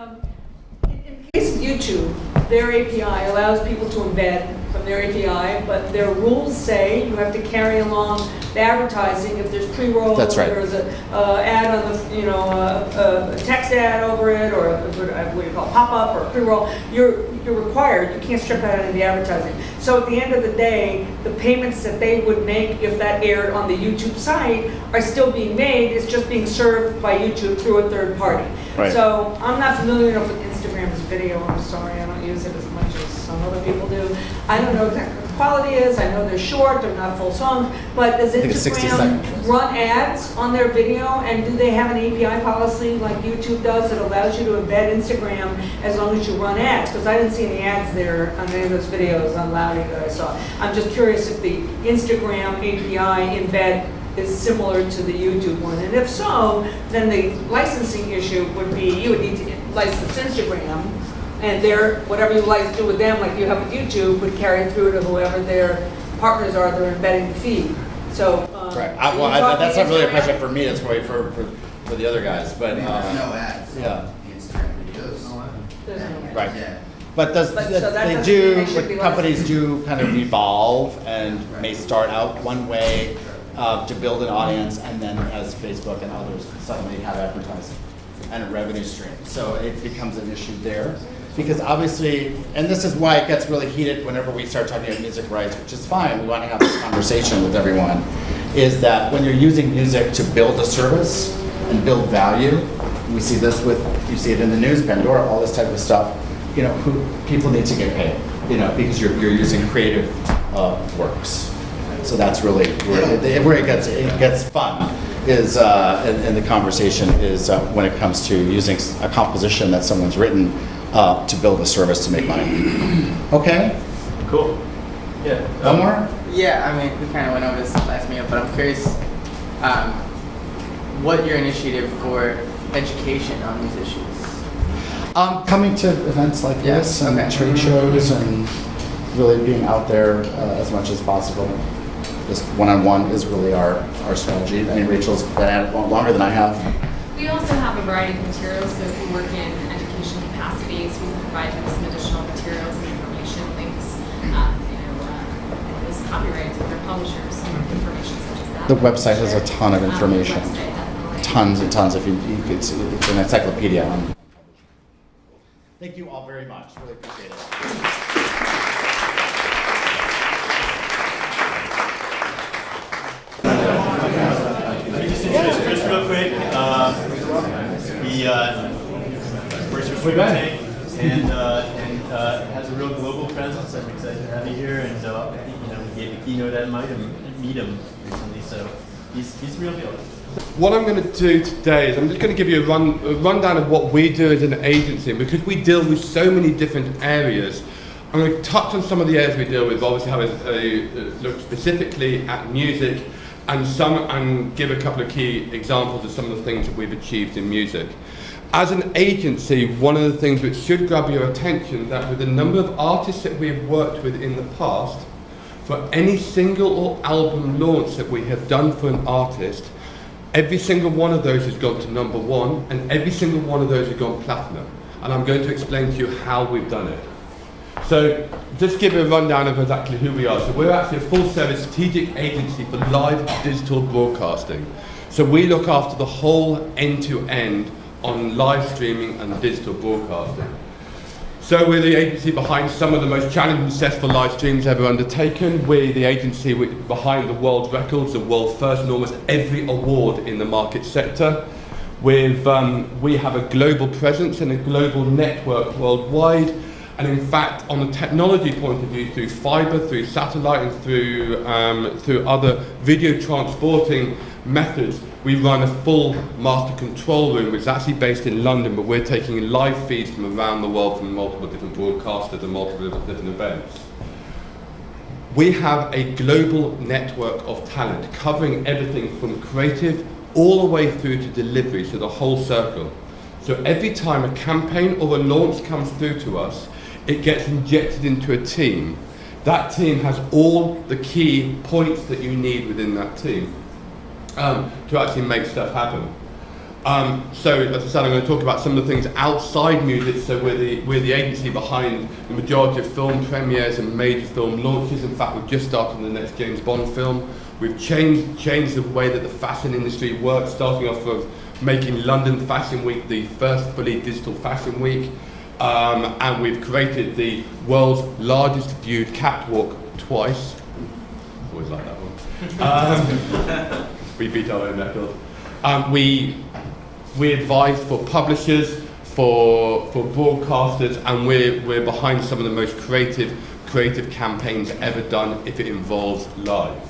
in case of YouTube, their API allows people to embed from their API, but their rules say you have to carry along the advertising if there's pre-roll. That's right. Or there's a ad on the, a text ad over it, or what do you call it, pop-up or pre-roll. You're required. You can't strip out any of the advertising. So at the end of the day, the payments that they would make if that aired on the YouTube site are still being made. It's just being served by YouTube through a third party. Right. So I'm not familiar enough with Instagram's video. I'm sorry, I don't use it as much as some other people do. I don't know exactly what the quality is. I know they're short, they're not full songs. But does think it's 60 Instagram seconds. run ads on their video? And do they have an API policy like YouTube does that allows you to embed Instagram as long as you run ads? Because I didn't see any ads there on any of those videos on Loudie that I saw. I'm just curious if the Instagram API embed is similar to the YouTube one. And if so, then the licensing issue would be you would need to license Instagram, and whatever you like do with them, like you have with YouTube, would carry through to whoever their partners are that are embedding the feed. So, Right. are you Well, talking that's not really a Instagram? question for me. That's probably for the other guys. But There's no ads yeah. on the Instagram videos. There's no ads. Right. Yeah. But But so that they doesn't do, mean they should be companies do kind of evolve and may start out one way to build an audience, and then as Facebook and others suddenly have advertising and a revenue stream. So it becomes an issue there. Because obviously, and this is why it gets really heated whenever we start talking about music rights, which is fine, we want to have this conversation with everyone, is that when you're using music to build a service and build value, we see this you see it in the news, Pandora, all this type of stuff, people need to get paid, because you're using creative works. So that's really where it gets fun, is in the conversation is when it comes to using a composition that someone's written to build a service to make money. Okay? Cool. Yeah. One more? Yeah, I mean, we kind of went over this last meetup, but I'm curious what your initiative for education on these issues. Coming to events like this and trade shows and really being out there as much as possible. Just one-on-one is really our strategy. I mean, Rachel's been at it longer than I have. We also have a variety of materials, so if you work in education capacities, we can provide you with some additional materials and information, links, those copyrights with their publishers, some information such as that. The website has a ton of information. Website, definitely. Tons and tons. It's an encyclopedia. Thank you all very much. Really appreciate it. Just real quick, he works for StreamingTank and has a real global presence. I'm excited to have you here, and we gave the keynote at Meetup recently, so he's real deal. What I'm going to do today is I'm just going to give you a rundown of what we do as an agency, because we deal with so many different areas. I'm going to touch on some of the areas we deal with, obviously have a look specifically at music, and give a couple of key examples of some of the things that we've achieved in music. As an agency, one of the things which should grab your attention, that with the number of artists that we've worked with in the past, for any single or album launch that we have done for an artist, every single one of those has gone to #1, and every single one of those has gone platinum. And I'm going to explain to you how we've done it. So, just give you a rundown of exactly who we are. So we're actually a full-service strategic agency for live digital broadcasting. So we look after the whole end-to-end on live streaming and digital broadcasting. So we're the agency behind some of the most challenging successful live streams ever undertaken. We're the agency behind the world records, the world first, and almost every award in the market sector. We have a global presence and a global network worldwide. And in fact, on a technology point of view, through fiber, through satellite, and through other video transporting methods, we run a full master control room, which is actually based in London, but we're taking in live feeds from around the world from multiple different broadcasters and multiple different events. We have a global network of talent covering everything from creative all the way through to delivery, so the whole circle. So every time a campaign or a launch comes through to us, it gets injected into a team. That team has all the key points that you need within that team to actually make stuff happen. So as I said, I'm going to talk about some of the things outside music. So we're the agency behind the majority of film premieres and major film launches. In fact, we've just started the next James Bond film. We've changed the way that the fashion industry works, starting off of making London Fashion Week the first fully digital fashion week. And we've created the world's largest viewed catwalk twice. Always like that one. We beat our own record. We advise for publishers, for broadcasters, and we're behind some of the most creative campaigns ever done if it involves live.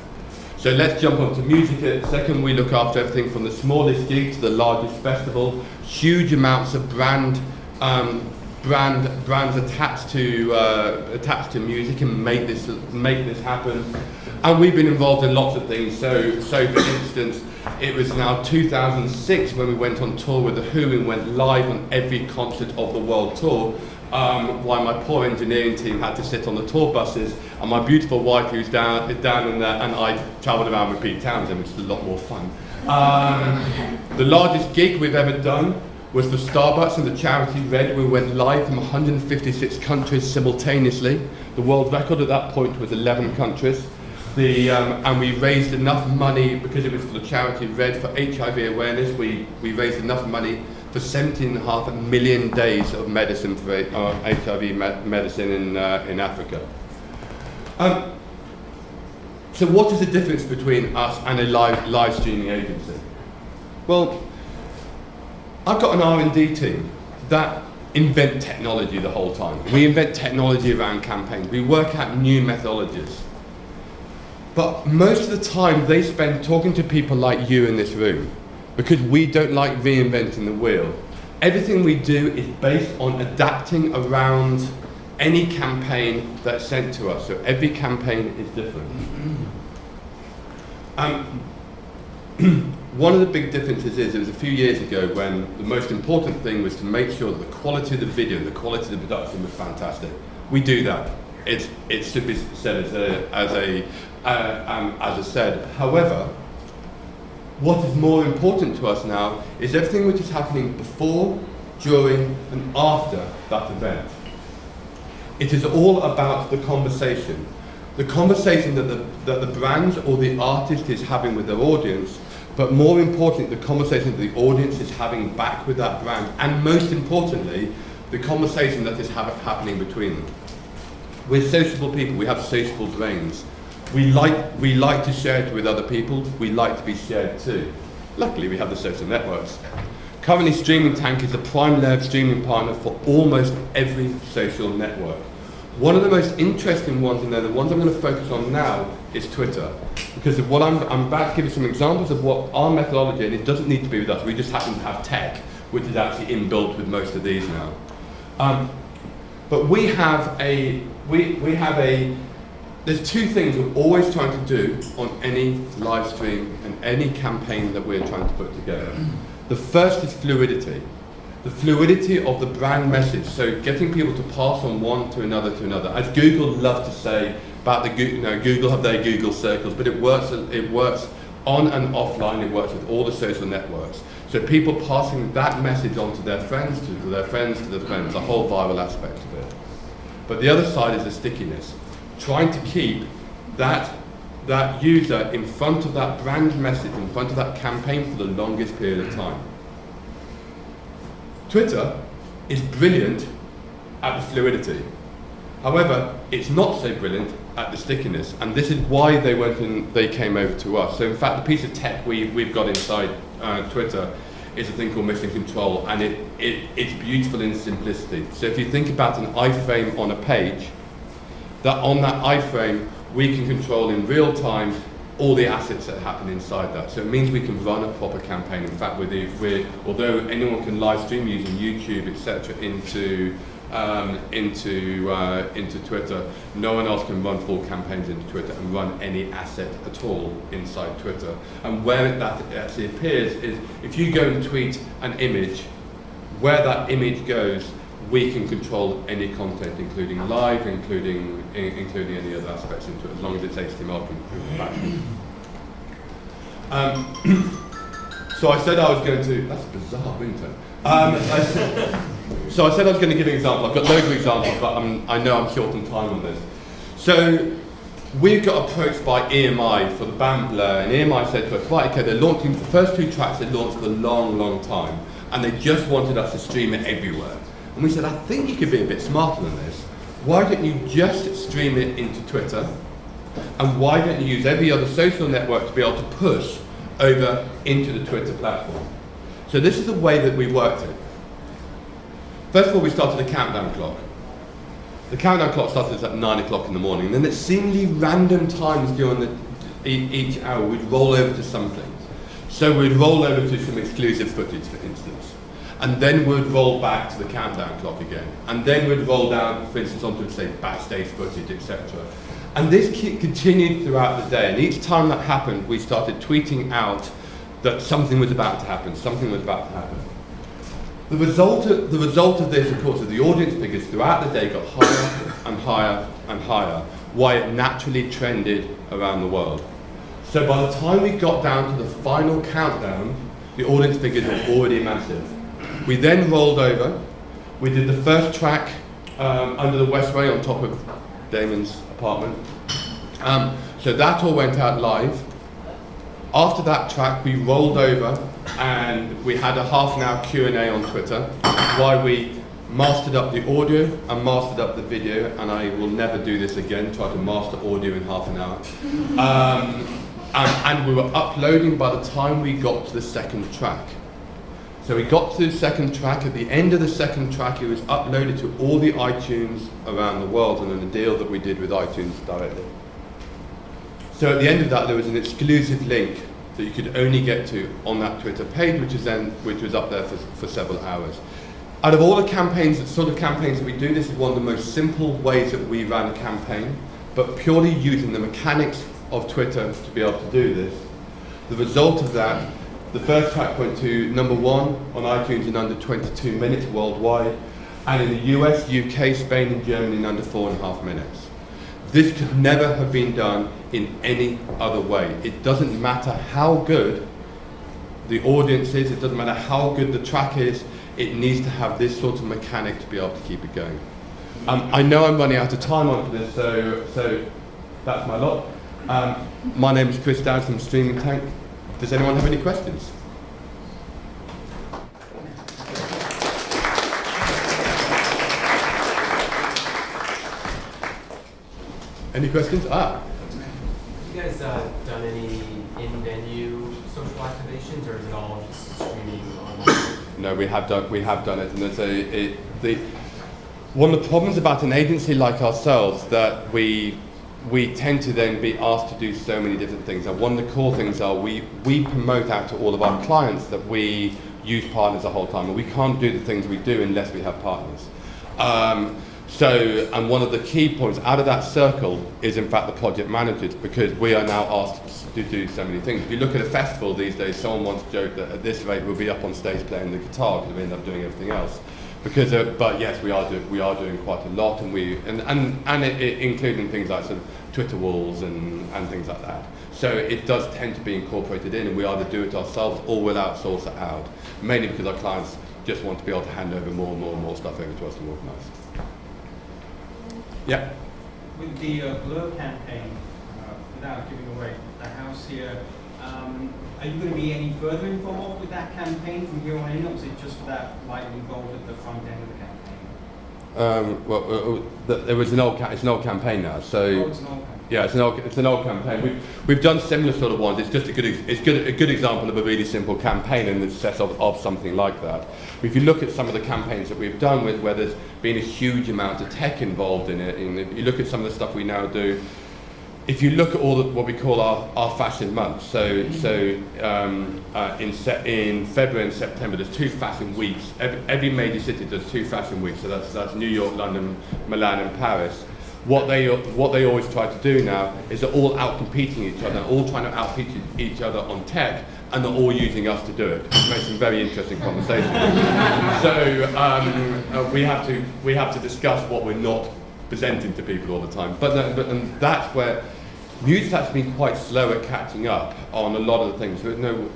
So let's jump onto music in a second. We look after everything from the smallest gig to the largest festival. Huge amounts of brands attached to music and make this happen. And we've been involved in lots of things. So for instance, it was now 2006 when we went on tour with The Who and went live on every concert of the world tour. While my poor engineering team had to sit on the tour buses, and my beautiful wife, who's down in there, and I travelled around with Pete Townsend, which is a lot more fun. The largest gig we've ever done was for Starbucks and the charity Red. We went live from 156 countries simultaneously. The world record at that point was 11 countries. And we raised enough money, because it was for the charity Red, for HIV awareness. We raised enough money for 17.5 million days of medicine for HIV medicine in Africa. So what is the difference between us and a live streaming agency? Well, I've got an R&D team that invent technology the whole time. We invent technology around campaigns. We work out new methodologies. But most of the time they spend talking to people like you in this room, because we don't like reinventing the wheel. Everything we do is based on adapting around any campaign that's sent to us. So every campaign is different. One of the big differences is, it was a few years ago when the most important thing was to make sure that the quality of the video and the quality of the production was fantastic. We do that. It should be said as I said. However, what is more important to us now is everything which is happening before, during, and after that event. It is all about the conversation. The conversation that the brand or the artist is having with their audience, but more importantly, the conversation that the audience is having back with that brand, and most importantly, the conversation that is happening between them. We're sociable people, we have sociable brains. We like to share it with other people, we like to be shared too. Luckily, we have the social networks. Currently, StreamingTank is a prime layer streaming partner for almost every social network. One of the most interesting ones in there, the ones I'm going to focus on now, is Twitter. Because of what I'm about to give you some examples of what our methodology, and it doesn't need to be with us, we just happen to have tech, which is actually inbuilt with most of these now. But we have there's two things we're always trying to do on any live stream and any campaign that we're trying to put together. The first is fluidity. The fluidity of the brand message, so getting people to pass on one to another. As Google love to say about Google have their Google circles, but it works on and offline, it works with all the social networks. So people passing that message on to their friends, to their friends, the whole viral aspect of it. But the other side is the stickiness. Trying to keep that user in front of that brand message, in front of that campaign for the longest period of time. Twitter is brilliant at the fluidity. However, it's not so brilliant at the stickiness, and this is why they came over to us. So in fact, the piece of tech we've got inside Twitter is a thing called mission control, and it's beautiful in simplicity. So if you think about an iframe on a page, that on that iframe we can control in real time all the assets that happen inside that. So it means we can run a proper campaign. In fact, although anyone can live stream using YouTube, etc., into Twitter, no one else can run full campaigns into Twitter and run any asset at all inside Twitter. And where that actually appears is if you go and tweet an image, where that image goes, we can control any content, including live, including any other aspects into it, as long as it's HTML compatible. So I said I was going to. That's bizarre, isn't it? So I said I was going to give an example. I've got loads of examples, but I know I'm short on time on this. So we got approached by EMI for the band Blur, and EMI said to us, right, okay, they're launching the first 2 tracks they launched for a long, long time, and they just wanted us to stream it everywhere. And we said, I think you could be a bit smarter than this. Why don't you just stream it into Twitter? And why don't you use every other social network to be able to push over into the Twitter platform? So this is the way that we worked it. First of all, we started a countdown clock. The countdown clock started at 9 o'clock in the morning. And then at seemingly random times during each hour, we'd roll over to something. So we'd roll over to some exclusive footage, for instance. And then we'd roll back to the countdown clock again. And then we'd roll down, for instance, onto, say, backstage footage, etc. And this continued throughout the day. And each time that happened, we started tweeting out that something was about to happen, something was about to happen. The result of this, of course, is the audience figures throughout the day got higher and higher and higher, why it naturally trended around the world. So by the time we got down to the final countdown, the audience figures were already massive. We then rolled over. We did the first track under the Westway on top of Damon's apartment. So that all went out live. After that track, we rolled over and we had a half-an-hour Q&A on Twitter while we mastered up the audio and mastered up the video, and I will never do this again, try to master audio in half an hour. And we were uploading by the time we got to the second track. So we got to the second track. At the end of the second track, it was uploaded to all the iTunes around the world, and then a deal that we did with iTunes directly. So at the end of that, there was an exclusive link that you could only get to on that Twitter page, which was up there for several hours. Out of all the campaigns, the sort of campaigns that we do, this is one of the most simple ways that we ran a campaign, but purely using the mechanics of Twitter to be able to do this. The result of that, the first track went to #1 on iTunes in under 22 minutes worldwide, and in the US, UK, Spain, and Germany in under 4.5 minutes. This could never have been done in any other way. It doesn't matter how good the audience is, it doesn't matter how good the track is, it needs to have this sort of mechanic to be able to keep it going. I know I'm running out of time on this, so that's my lot. My name is Chris Downs from StreamingTank. Does anyone have any questions? Any questions? Have you guys done any in-venue social activations, or is it all just streaming online? No, we have done it, and there's one of the problems about an agency like ourselves that we tend to then be asked to do so many different things. And one of the core things are we promote out to all of our clients that we use partners the whole time, and we can't do the things we do unless we have partners. And one of the key points out of that circle is in fact the project managers, because we are now asked to do so many things. If you look at a festival these days, someone once joked that at this rate we'll be up on stage playing the guitar because we end up doing everything else. But yes, we are doing quite a lot, and including things like sort of Twitter walls and things like that. So it does tend to be incorporated in, and we either do it ourselves or we'll outsource it out, mainly because our clients just want to be able to hand over more and more stuff over to us to organise. Yeah. With the Blur campaign, without giving away the house here, are you going to be any further involved with that campaign from here on in, or is it just for that lightning bolt at the front end of the campaign? It was it's an old campaign now. So it's an old campaign. yeah, it's an old campaign. We've done similar sort of ones. It's just a good example of a really simple campaign and the success of something like that. If you look at some of the campaigns that we've done where there's been a huge amount of tech involved in it, and if you look at some of the stuff we now do. If you look at all what we call our fashion months, in February and September, there's 2 fashion weeks. Every major city does 2 fashion weeks, so that's New York, London, Milan, and Paris. What they always try to do now is they're all out competing each other, all trying to outcompete each other on tech, and they're all using us to do it. It makes some very interesting conversations. So we have to discuss what we're not presenting to people all the time. And that's where music's actually been quite slow at catching up on a lot of the things.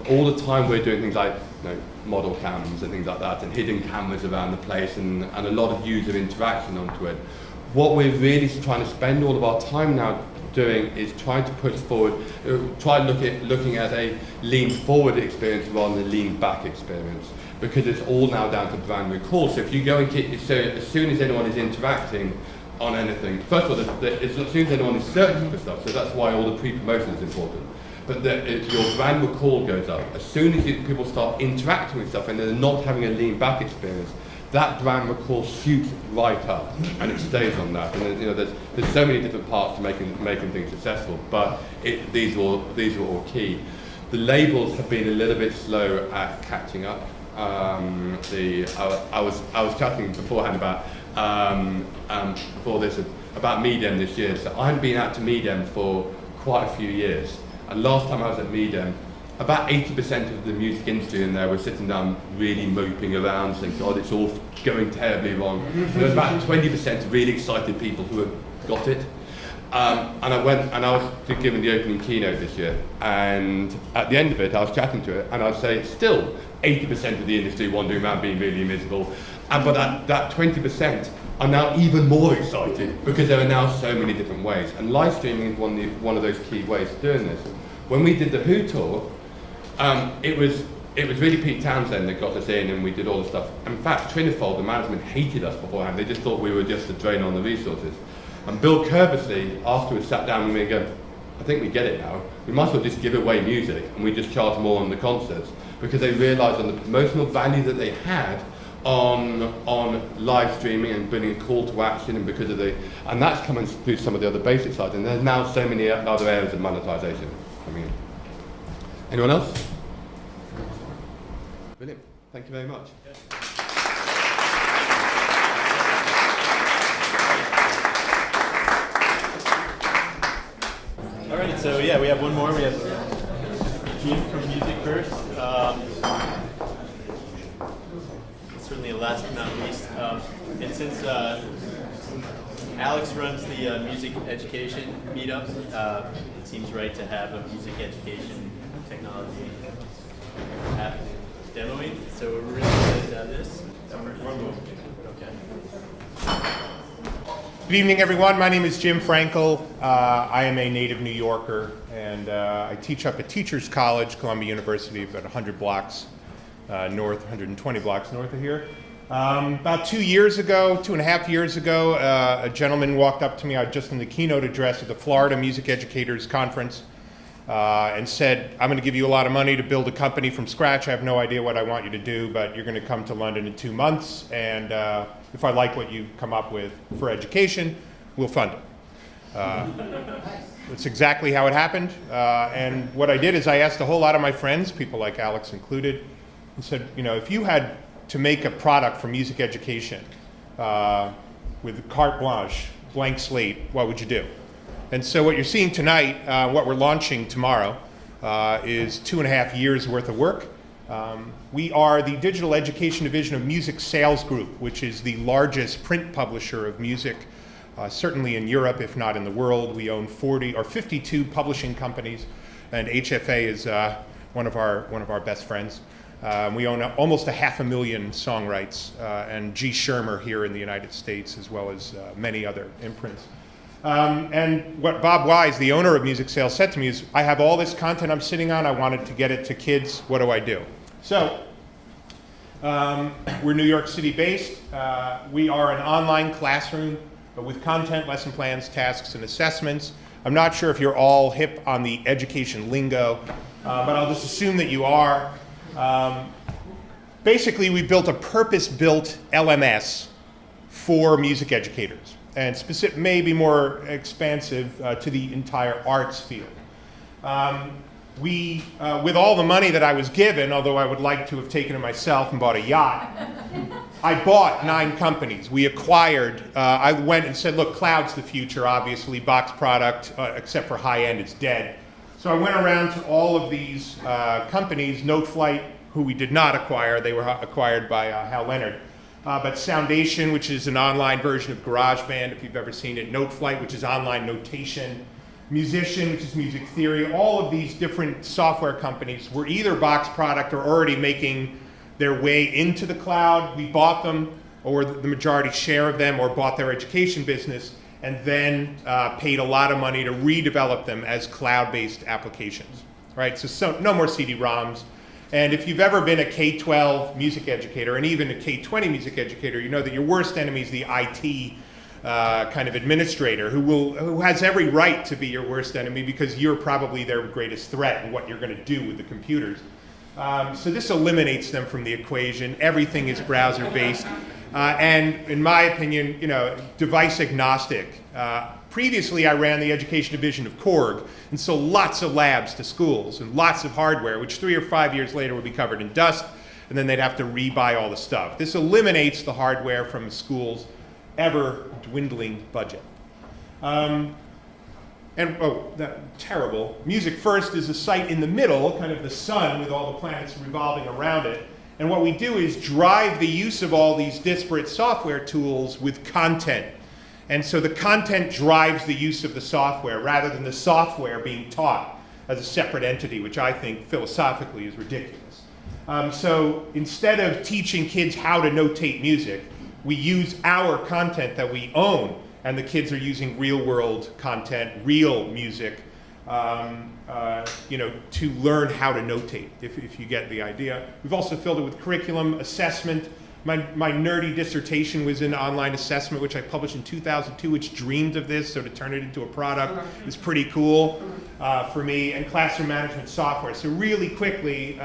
All the time we're doing things like model cams and things like that, and hidden cameras around the place, and a lot of user interaction onto it. What we're really trying to spend all of our time now doing is trying to push forward, looking at a lean forward experience rather than a lean back experience, because it's all now down to brand recall. So if you go and as soon as anyone is interacting on anything, first of all, as soon as anyone is searching for stuff, so that's why all the pre-promotion is important. But your brand recall goes up. As soon as people start interacting with stuff and they're not having a lean back experience, that brand recall shoots right up, and it stays on that. And there's so many different parts to making things successful, but these are all key. The labels have been a little bit slow at catching up. I was chatting beforehand about before this about Meetup this year. So I hadn't been out to Meetup for quite a few years, and last time I was at Meetup, about 80% of the music industry in there were sitting down really moping around saying, God, it's all going terribly wrong. And there was about 20% really excited people who had got it. And I went and I was giving the opening keynote this year, and at the end of it I was chatting to it, and I'd say still 80% of the industry wandering around being really miserable, but that 20% are now even more excited because there are now so many different ways, and live streaming is one of those key ways of doing this. When we did the Who tour, it was really Pete Townsend that got us in, and we did all the stuff. In fact, Trinifold, the management, hated us beforehand. They just thought we were just a drain on the resources. And Bill Kerbesley afterwards sat down with me and go, I think we get it now. We might as well just give away music and we just charge more on the concerts, because they realised on the promotional value that they had on live streaming and bringing a call to action, and and that's coming through some of the other basic sides. And there's now so many other areas of monetization. Anyone else? Brilliant. Thank you very much. All right, so yeah, we have one more. We have Jim from MusicFirst. Certainly last but not least. And since Alex runs the music education meetup, it seems right to have a music education technology demoing. So we're really excited to have this. Okay. Good evening, everyone. My name is Jim Frankel. I am a native New Yorker, and I teach up at Teachers College, Columbia University, about 100 blocks north, 120 blocks north of here. About 2.5 years ago, a gentleman walked up to me. I was just in the keynote address at the Florida Music Educators Conference, and said, I'm going to give you a lot of money to build a company from scratch. I have no idea what I want you to do, but you're going to come to London in 2 months, and if I like what you come up with for education, we'll fund it. That's exactly how it happened. And what I did is I asked a whole lot of my friends, people like Alex included, and said, if you had to make a product for music education with carte blanche, blank slate, what would you do? And so what you're seeing tonight, what we're launching tomorrow, is 2.5 years worth of work. We are the digital education division of Music Sales Group, which is the largest print publisher of music, certainly in Europe, if not in the world. We own 52 publishing companies, and HFA is one of our best friends. We own almost 500,000 songwrites, and G. Schirmer here in the United States, as well as many other imprints. And what Bob Wise, the owner of Music Sales, said to me is, I have all this content I'm sitting on, I wanted to get it to kids, what do I do? So We're New York City based. We are an online classroom with content, lesson plans, tasks, and assessments. I'm not sure if you're all hip on the education lingo, but I'll just assume that you are. Basically, we built a purpose-built LMS for music educators, and maybe more expansive to the entire arts field. With all the money that I was given, although I would like to have taken it myself and bought a yacht, I bought 9 companies. We acquired, I went and said, look, cloud's the future, obviously, box product, except for high-end, it's dead. So I went around to all of these companies, Noteflight, who we did not acquire, they were acquired by Hal Leonard. But Soundation, which is an online version of GarageBand, if you've ever seen it, Noteflight, which is online notation, Musician, which is music theory, all of these different software companies were either box product or already making their way into the cloud. We bought them, or the majority share of them, or bought their education business, and then paid a lot of money to redevelop them as cloud-based applications, right? So no more CD-ROMs. And if you've ever been a K-12 music educator, and even a K-20 music educator, you know that your worst enemy is the IT kind of administrator who has every right to be your worst enemy because you're probably their greatest threat in what you're going to do with the computers. So this eliminates them from the equation. Everything is browser-based. And in my opinion, you know, device agnostic. Previously, I ran the education division of Korg, and sold lots of labs to schools and lots of hardware, which 3 or 5 years later would be covered in dust, and then they'd have to rebuy all the stuff. This eliminates the hardware from schools' ever dwindling budget. Terrible. MusicFirst is a site in the middle, kind of the sun with all the planets revolving around it. And what we do is drive the use of all these disparate software tools with content. And so the content drives the use of the software rather than the software being taught as a separate entity, which I think philosophically is ridiculous. So instead of teaching kids how to notate music, we use our content that we own, and the kids are using real-world content, real music, you know, to learn how to notate, if you get the idea. We've also filled it with curriculum, assessment. My nerdy dissertation was in online assessment, which I published in 2002, which dreamed of this, so to turn it into a product is pretty cool for me, and classroom management software. So really quickly,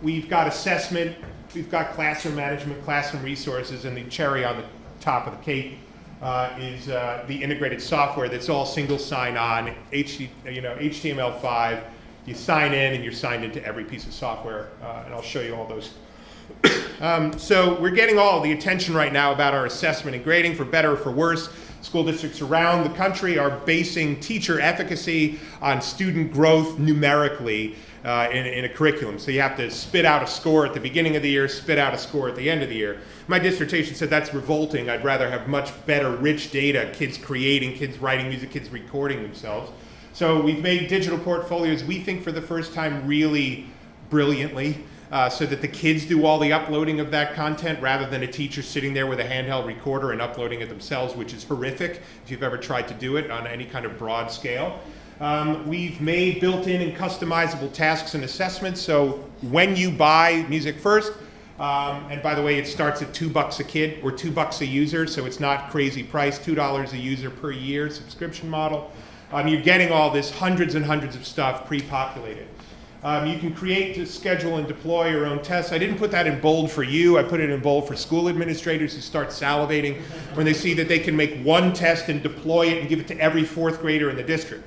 we've got assessment, we've got classroom management, classroom resources, and the cherry on the top of the cake is the integrated software that's all single sign-on, HTML5. You sign in and you're signed into every piece of software, and I'll show you all those. So we're getting all the attention right now about our assessment and grading, for better or for worse. School districts around the country are basing teacher efficacy on student growth numerically in a curriculum. So you have to spit out a score at the beginning of the year, spit out a score at the end of the year. My dissertation said that's revolting. I'd rather have much better, rich data, kids creating, kids writing music, kids recording themselves. So we've made digital portfolios, we think for the first time, really brilliantly, so that the kids do all the uploading of that content rather than a teacher sitting there with a handheld recorder and uploading it themselves, which is horrific if you've ever tried to do it on any kind of broad scale. We've made built-in and customizable tasks and assessments, so when you buy MusicFirst, and by the way, it starts at $2 a kid or $2 a user, so it's not crazy price, $2 a user per year subscription model. You're getting all this hundreds and hundreds of stuff pre-populated. You can create, schedule, and deploy your own tests. I didn't put that in bold for you. I put it in bold for school administrators who start salivating when they see that they can make one test and deploy it and give it to every 4th grader in the district.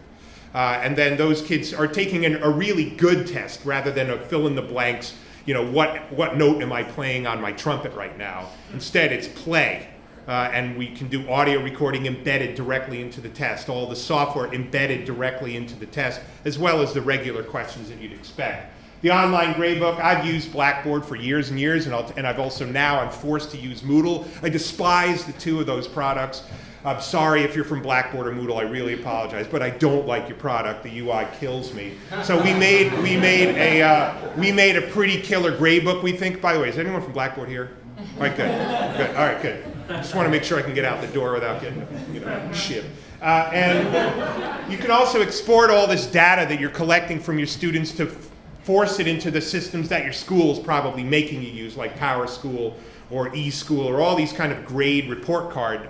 And then those kids are taking a really good test rather than a fill in the blanks, you know, what note am I playing on my trumpet right now? Instead, it's play. And we can do audio recording embedded directly into the test, all the software embedded directly into the test, as well as the regular questions that you'd expect. The online gradebook, I've used Blackboard for years and years, and I've also now, I'm forced to use Moodle. I despise the two of those products. I'm sorry if you're from Blackboard or Moodle, I really apologize, but I don't like your product. The UI kills me. So we made a pretty killer gradebook, we think. By the way, is anyone from Blackboard here? All right, good. Good. All right, good. Just want to make sure I can get out the door without getting, shit. And you can also export all this data that you're collecting from your students to force it into the systems that your school is probably making you use, like Power School or eSchool or all these kind of grade report card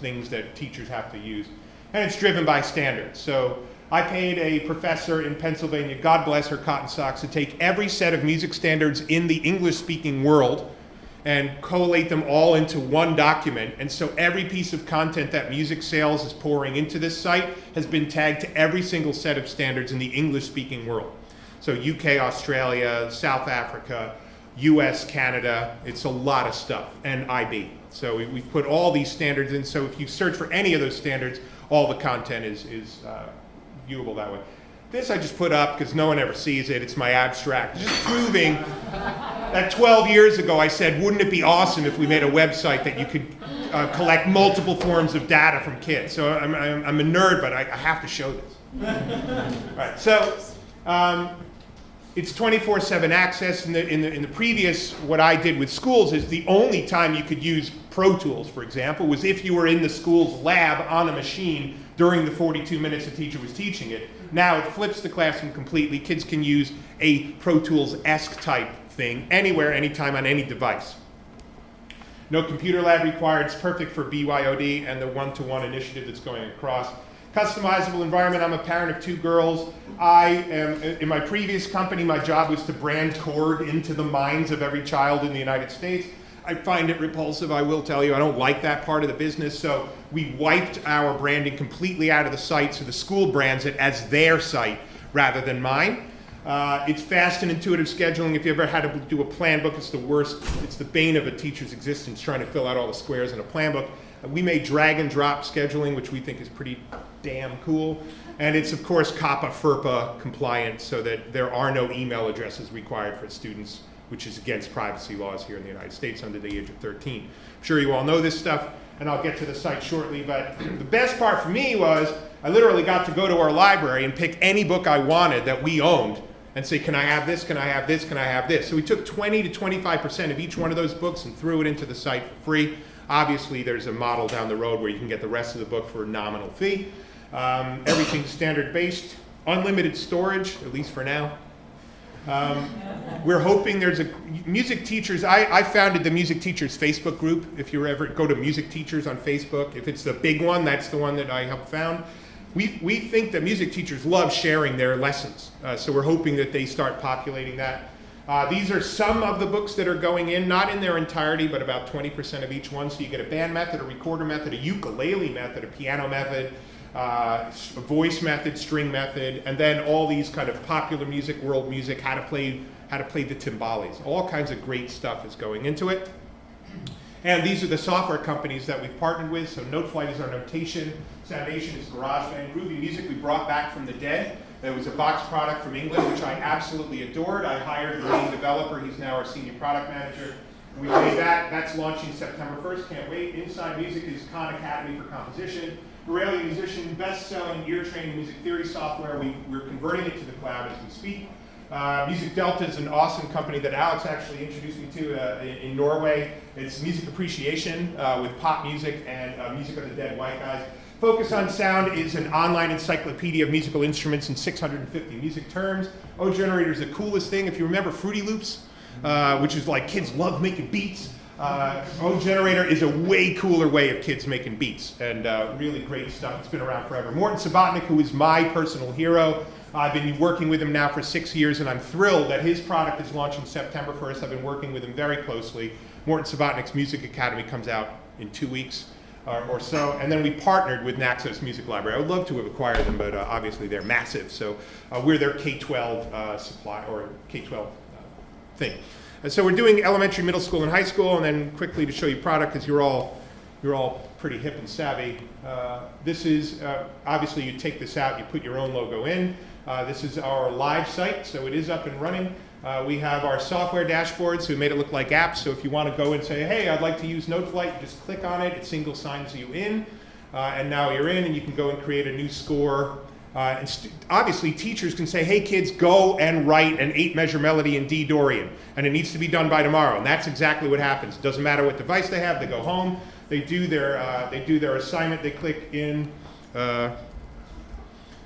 things that teachers have to use. And it's driven by standards. So I paid a professor in Pennsylvania, God bless her cotton socks, to take every set of music standards in the English-speaking world and collate them all into one document. And so every piece of content that Music Sales is pouring into this site has been tagged to every single set of standards in the English-speaking world. So UK, Australia, South Africa, US, Canada, it's a lot of stuff, and IB. So we've put all these standards in, so if you search for any of those standards, all the content is viewable that way. This I just put up because no one ever sees it. It's my abstract. Just proving that 12 years ago I said, wouldn't it be awesome if we made a website that you could collect multiple forms of data from kids? So I'm a nerd, but I have to show this. All right, so it's 24/7 access. In the previous, what I did with schools is the only time you could use Pro Tools, for example, was if you were in the school's lab on a machine during the 42 minutes the teacher was teaching it. Now it flips the classroom completely. Kids can use a Pro Tools-esque type thing anywhere, anytime, on any device. No computer lab required. It's perfect for BYOD and the one-to-one initiative that's going across. Customizable environment. I'm a parent of 2 girls. In my previous company, my job was to brand chord into the minds of every child in the United States. I find it repulsive, I will tell you. I don't like that part of the business, so we wiped our branding completely out of the site, so the school brands it as their site rather than mine. It's fast and intuitive scheduling. If you ever had to do a plan book, it's the worst. It's the bane of a teacher's existence, trying to fill out all the squares in a plan book. We made drag and drop scheduling, which we think is pretty damn cool. And it's, of course, COPPA, FERPA compliant, so that there are no email addresses required for students, which is against privacy laws here in the United States under the age of 13. I'm sure you all know this stuff, and I'll get to the site shortly, but the best part for me was I literally got to go to our library and pick any book I wanted that we owned and say, can I have this, can I have this, can I have this? So we took 20 to 25% of each one of those books and threw it into the site for free. Obviously, there's a model down the road where you can get the rest of the book for a nominal fee. Everything's standard-based, unlimited storage, at least for now. We're hoping there's a music teachers. I founded the Music Teachers Facebook group. If you ever go to Music Teachers on Facebook, if it's the big one, that's the one that I helped found. We think that music teachers love sharing their lessons, so we're hoping that they start populating that. These are some of the books that are going in, not in their entirety, but about 20% of each one. So you get a band method, a recorder method, a ukulele method, a piano method, a voice method, string method, and then all these kind of popular music, world music, how to play the timbales. All kinds of great stuff is going into it. And these are the software companies that we've partnered with. So Noteflight is our notation, Soundation is GarageBand, Groovy Music we brought back from the dead. It was a box product from England, which I absolutely adored. I hired the lead developer. He's now our senior product manager. We made that. That's launching September 1st. Can't wait. Inside Music is Khan Academy for composition. Brilliant musician, best-selling ear-training music theory software. We're converting it to the cloud as we speak. Music Delta is an awesome company that Alex actually introduced me to in Norway. It's music appreciation with pop music and music of the dead white guys. Focus on Sound is an online encyclopedia of musical instruments in 650 music terms. O Generator is the coolest thing. If you remember Fruity Loops, which is like kids love making beats, O Generator is a way cooler way of kids making beats, and really great stuff. It's been around forever. Morton Subotnick, who is my personal hero, I've been working with him now for 6 years, and I'm thrilled that his product is launching September 1st. I've been working with him very closely. Morton Subotnick's Music Academy comes out in 2 weeks or so, and then we partnered with Naxos Music Library. I would love to have acquired them, but obviously they're massive, so we're their K-12 supply, or K-12 thing. And so we're doing elementary, middle school, and high school, and then quickly to show you product, because you're all pretty hip and savvy. This is, obviously you take this out, you put your own logo in. This is our live site, so it is up and running. We have our software dashboard, so we made it look like apps. So if you want to go and say, hey, I'd like to use Noteflight, you just click on it, it single signs you in, and now you're in, and you can go and create a new score. Obviously, teachers can say, hey, kids, go and write an 8-measure melody in D Dorian, and it needs to be done by tomorrow. And that's exactly what happens. It doesn't matter what device they have. They go home, they do their assignment, they click in.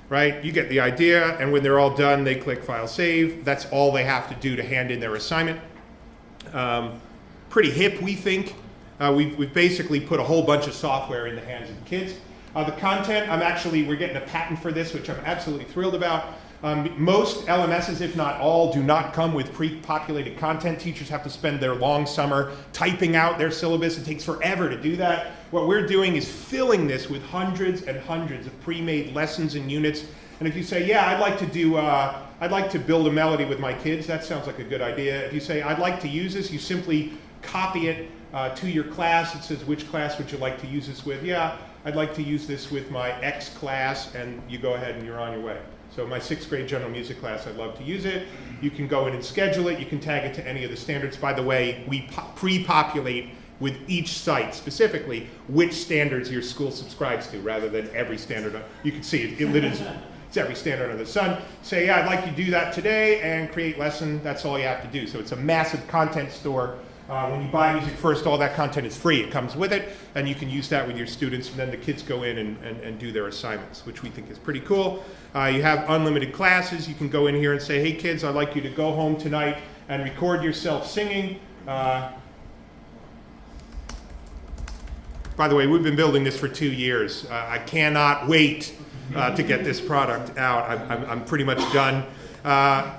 right? You get the idea, and when they're all done, they click File Save. That's all they have to do to hand in their assignment. Pretty hip, we think. We've basically put a whole bunch of software in the hands of the kids. The content, we're getting a patent for this, which I'm absolutely thrilled about. Most LMSs, if not all, do not come with pre-populated content. Teachers have to spend their long summer typing out their syllabus. It takes forever to do that. What we're doing is filling this with hundreds and hundreds of pre-made lessons and units. And if you say, yeah, I'd like to build a melody with my kids, that sounds like a good idea. If you say, I'd like to use this, you simply copy it to your class. It says, which class would you like to use this with? Yeah, I'd like to use this with my X class, and you go ahead and you're on your way. So my 6th grade general music class, I'd love to use it. You can go in and schedule it. You can tag it to any of the standards. By the way, we pre-populate with each site specifically which standards your school subscribes to, rather than every standard. You can see it's every standard under the sun. Say, yeah, I'd like you to do that today, and create lesson. That's all you have to do. So it's a massive content store. When you buy MusicFirst, all that content is free. It comes with it, and you can use that with your students, and then the kids go in and do their assignments, which we think is pretty cool. You have unlimited classes. You can go in here and say, hey kids, I'd like you to go home tonight and record yourself singing. By the way, we've been building this for 2 years. I cannot wait to get this product out. I'm pretty much done.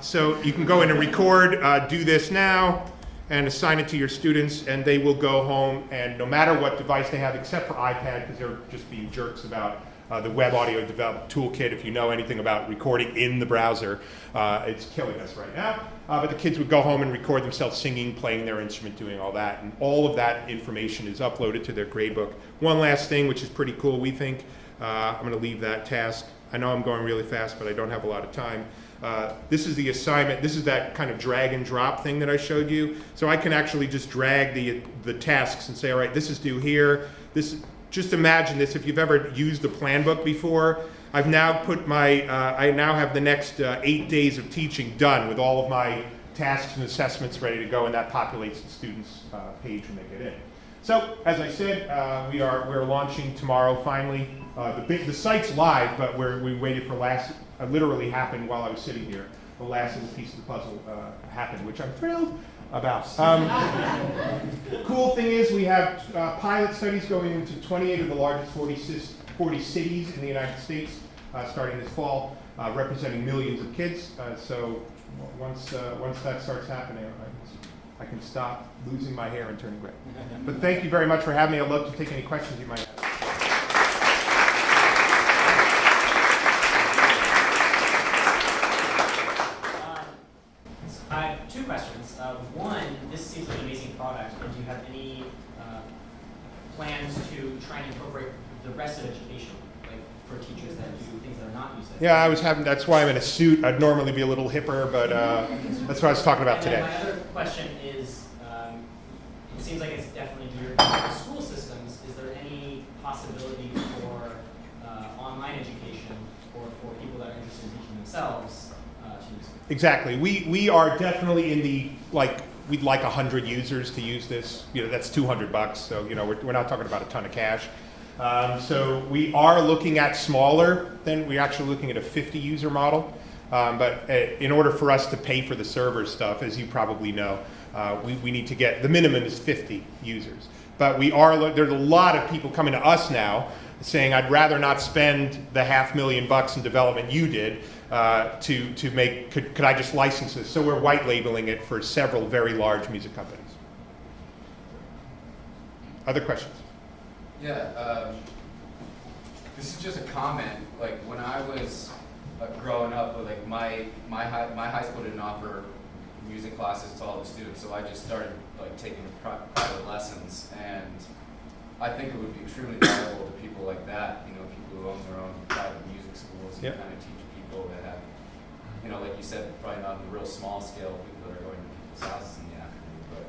So you can go in and record, do this now, and assign it to your students, and they will go home, and no matter what device they have, except for iPad, because they're just being jerks about the Web Audio Development Toolkit. If you know anything about recording in the browser, it's killing us right now. But the kids would go home and record themselves singing, playing their instrument, doing all that, and all of that information is uploaded to their gradebook. One last thing, which is pretty cool, we think. I'm going to leave that task. I know I'm going really fast, but I don't have a lot of time. This is the assignment. This is that kind of drag and drop thing that I showed you. So I can actually just drag the tasks and say, all right, this is due here. Just imagine this, if you've ever used the plan book before. I've now put I now have the next 8 days of teaching done with all of my tasks and assessments ready to go, and that populates the students' page when they get in. So, as I said, we're launching tomorrow finally. The site's live, but we waited for it literally happened while I was sitting here. The last little piece of the puzzle happened, which I'm thrilled about. Cool thing is we have pilot studies going into 28 of the largest 40 cities in the United States starting this fall, representing millions of kids. So once that starts happening, I can stop losing my hair and turning gray. But thank you very much for having me. I'd love to take any questions you might have. I have 2 questions. One, this seems like an amazing product, and do you have any plans to try and incorporate the rest of education, like for teachers that do things that are not music? Yeah, that's why I'm in a suit. I'd normally be a little hipper, but that's what I was talking about today. My other question is, it seems like it's definitely geared to school systems. Is there any possibility for online education or for people that are interested in teaching themselves to use it? Exactly. We are definitely in the, we'd like 100 users to use this. That's $200. So, we're not talking about a ton of cash. So we are looking at smaller we're actually looking at a 50 user model. But in order for us to pay for the server stuff, as you probably know, we need to get, the minimum is 50 users. But there's a lot of people coming to us now saying, I'd rather not spend the $500,000 in development you did to make, could I just license this? So we're white labeling it for several very large music companies. Other questions? Yeah, this is just a comment. Like when I was growing up, like my high school didn't offer music classes to all the students, so I just started taking private lessons, and I think it would be extremely valuable to people like that. People who own their own private music schools and kind of teach people that have, like you said, probably not on the real small scale, people that are going to people's houses in the afternoon, but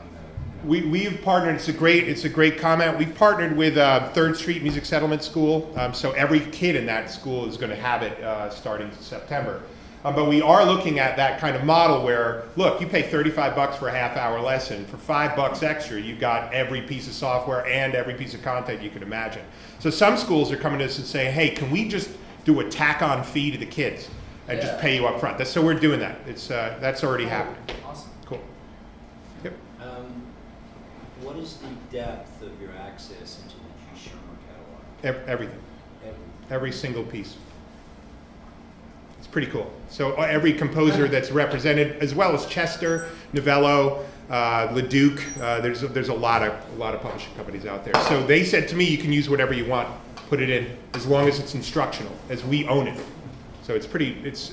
on the We've partnered. It's a great comment. We've partnered with 3rd Street Music Settlement School, so every kid in that school is going to have it starting September. But we are looking at that kind of model where, look, you pay $35 for a half-hour lesson. For $5 extra, you've got every piece of software and every piece of content you can imagine. So some schools are coming to us and saying, hey, can we just do a tack-on fee to the kids and just pay you up front. So we're doing that. That's already happening. Awesome. Cool. Yep. What is the depth of your access into the G Shermer catalog? Everything. Every single piece. It's pretty cool. So every composer that's represented, as well as Chester, Novello, LeDuc, there's a lot of publishing companies out there. So they said to me, you can use whatever you want, put it in, as long as it's instructional, as we own it. So it's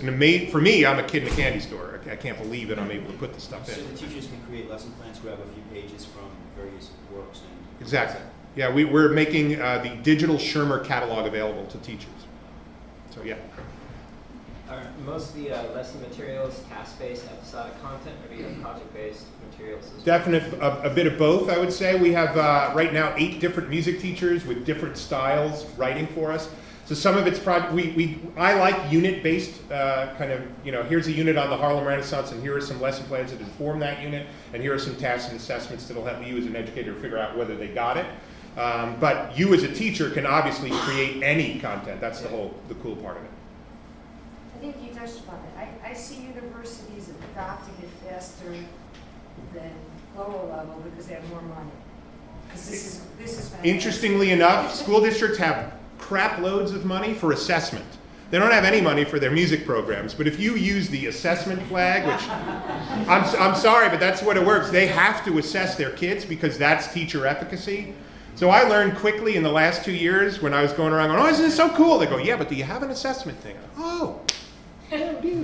an amazing, for me, I'm a kid in a candy store. I can't believe that I'm able to put this stuff in. So the teachers can create lesson plans, grab a few pages from various works and... Exactly. Yeah, we're making the digital Shermer catalog available to teachers. So yeah. Are most of the lesson materials task-based, episodic content, or do you have project-based materials as well? A bit of both, I would say. We have right now 8 different music teachers with different styles writing for us. So some of it's I like unit-based kind of, here's a unit on the Harlem Renaissance, and here are some lesson plans that inform that unit, and here are some tasks and assessments that'll help you as an educator figure out whether they got it. But you as a teacher can obviously create any content. That's the cool part of it. I think you touched upon it. I see universities adopting it faster than lower level because they have more money. Because this is fantastic. Interestingly enough, school districts have crap loads of money for assessment. They don't have any money for their music programs, but if you use the assessment flag, which I'm sorry, but that's what it works. They have to assess their kids because that's teacher efficacy. So I learned quickly in the last 2 years when I was going around going, oh, isn't this so cool? They go, yeah, but do you have an assessment thing? Oh,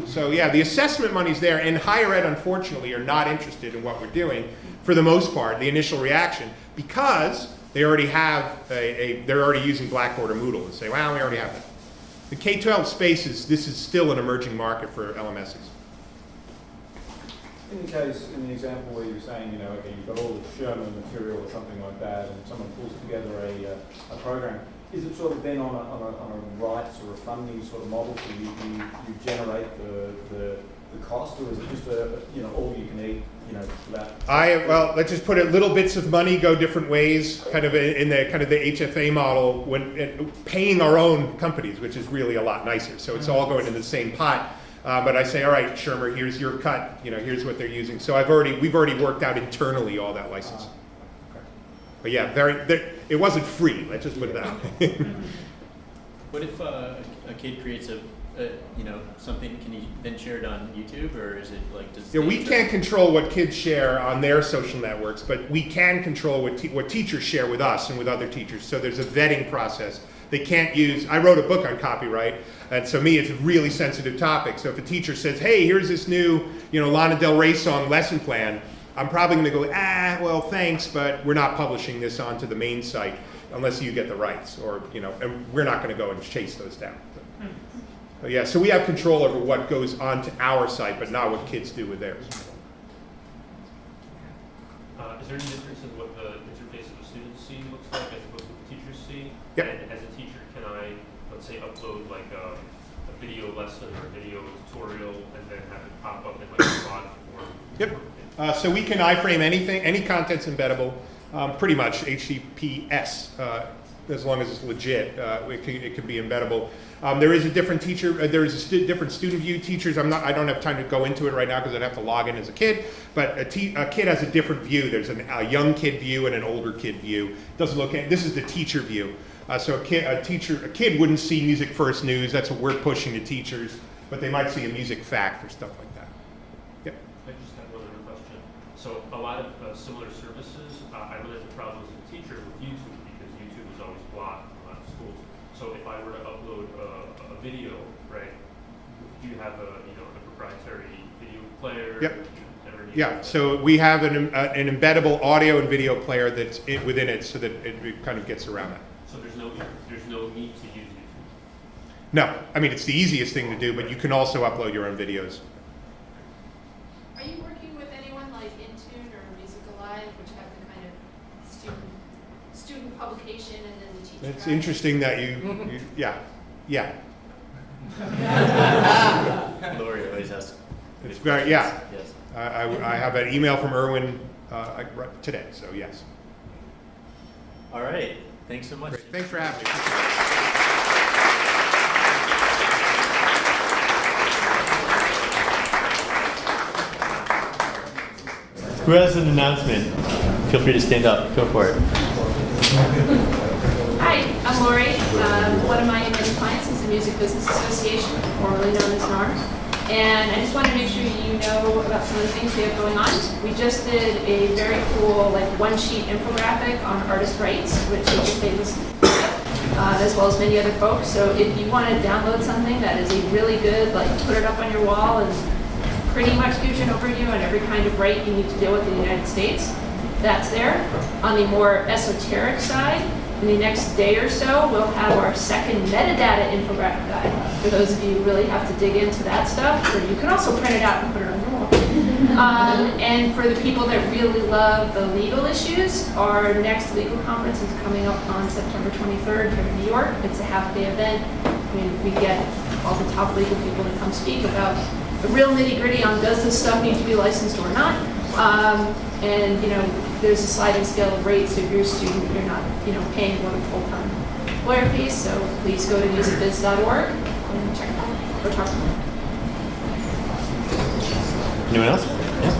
so yeah, the assessment money's there, and higher ed, unfortunately, are not interested in what we're doing for the most part, the initial reaction, because they already have they're already using Blackboard or Moodle and say, well, we already have that. The K-12 space this is still an emerging market for LMSs. In the example where you're saying, okay, you've got all the Sherman material or something like that, and someone pulls together a program, is it sort of then on a rights or a funding sort of model, so you generate the cost, or is it just all you can eat, without... Let's just put it, little bits of money go different ways, kind of in the HFA model, when paying our own companies, which is really a lot nicer. So it's all going in the same pot. But I say, all right, Shermer, here's your cut. Here's what they're using. So we've already worked out internally all that licensing. But yeah, it wasn't free. Let's just put it that way. What if a kid creates something? Can you then share it on YouTube, or is it like? We can't control what kids share on their social networks, but we can control what teachers share with us and with other teachers. So there's a vetting process. They can't use. I wrote a book on copyright, and so it's a really sensitive topic. So if a teacher says, "Hey, here's this new, Lana Del Rey song lesson plan," I'm probably going to go, well, thanks, but we're not publishing this onto the main site unless you get the rights, or and we're not going to go and chase those down. But yeah, so we have control over what goes onto our site, but not what kids do with theirs. Is there any difference in what the interface of the students see looks like as opposed to what the teachers see? Yep. And as a teacher, can I, let's say, upload like a video lesson or a video tutorial and then have it pop up in like a blog form? Yep. So we can iframe anything, any content's embeddable, pretty much HTTPS, as long as it's legit. It can be embeddable. There is a different different student view. Teachers, I don't have time to go into it right now because I'd have to log in as a kid. But a kid has a different view. There's a young kid view and an older kid view. This is the teacher view. So a kid wouldn't see MusicFirst news. That's what we're pushing to teachers. But they might see a music fact or stuff like that. Yep. I just have one other question. So a lot of similar services, I run into problems as a teacher with YouTube because YouTube is always blocked in a lot of schools. So if I were to upload a video, right, do you have a proprietary video player? Yep. Yeah, so we have an embeddable audio and video player that's within it, so that it kind of gets around that. So there's no need to use YouTube? No, it's the easiest thing to do, but you can also upload your own videos. Are you working with anyone like Intune or Musicalive, which have the kind of student publication and then the teacher? It's interesting that you yeah. Laurie always asks. It's very, yeah. Yes. I have an email from Erwin today, so yes. All right. Thanks so much. Great. Thanks for having me. Who has an announcement? Feel free to stand up. Go for it. Hi, I'm Laurie. One of my many clients is the Music Business Association, formerly known as NAR. And I just want to make sure you know about some of the things we have going on. We just did a very cool, like, one-sheet infographic on artist rights, which HFA was as well as many other folks. So if you want to download something that is a really good, like, put it up on your wall and pretty much gives you an overview on every kind of right you need to deal with in the United States, that's there. On the more esoteric side, in the next day or so, we'll have our second metadata infographic guide. For those of you who really have to dig into that stuff, or you can also print it out and put it on your wall. And for the people that really love the legal issues, our next legal conference is coming up on September 23rd here in New York. It's a half-day event. I mean, we get all the top legal people to come speak about the real nitty-gritty on does this stuff need to be licensed or not. And, you know, there's a sliding scale of rates. So if you're a student, you're not, you know, paying more than full-time lawyer fees. So please go to musicbiz.org and check it out or talk to them. Anyone else? Yes.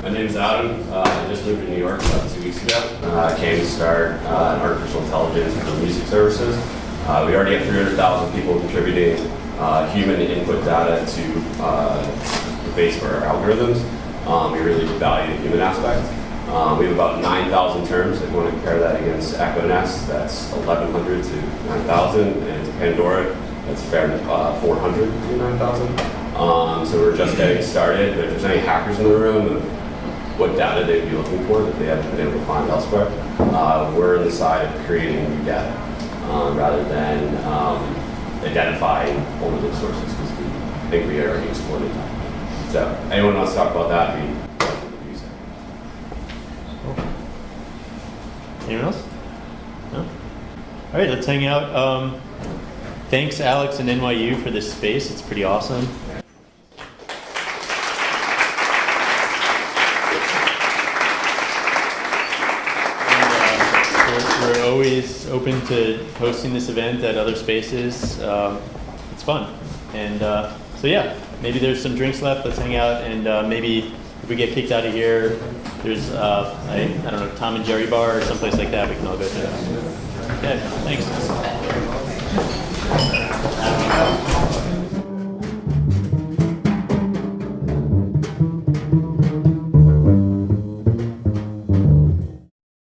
My name is Adam. I just moved to New York about 2 weeks ago. I came to start an artificial intelligence for music services. We already have 300,000 people contributing human input data to the base for our algorithms. We really value the human aspect. We have about 9,000 terms. If you want to compare that against Echo Nest, that's 1,100 to 9,000, and to Pandora, that's fair 400 to 9,000. So we're just getting started. If there's any hackers in the room, what data they'd be looking for that they haven't been able to find elsewhere, we're on the side of creating new data rather than identifying only the sources, because we think we already exploited that. So anyone wants to talk about that, we use it. Anyone else? No? All right, let's hang out. Thanks, Alex and NYU, for this space. It's pretty awesome. We're always open to hosting this event at other spaces. It's fun. And so yeah, maybe there's some drinks left. Let's hang out. And maybe if we get kicked out of here, there's, I don't know, Tom and Jerry bar or someplace like that. We can all go to. Okay, thanks.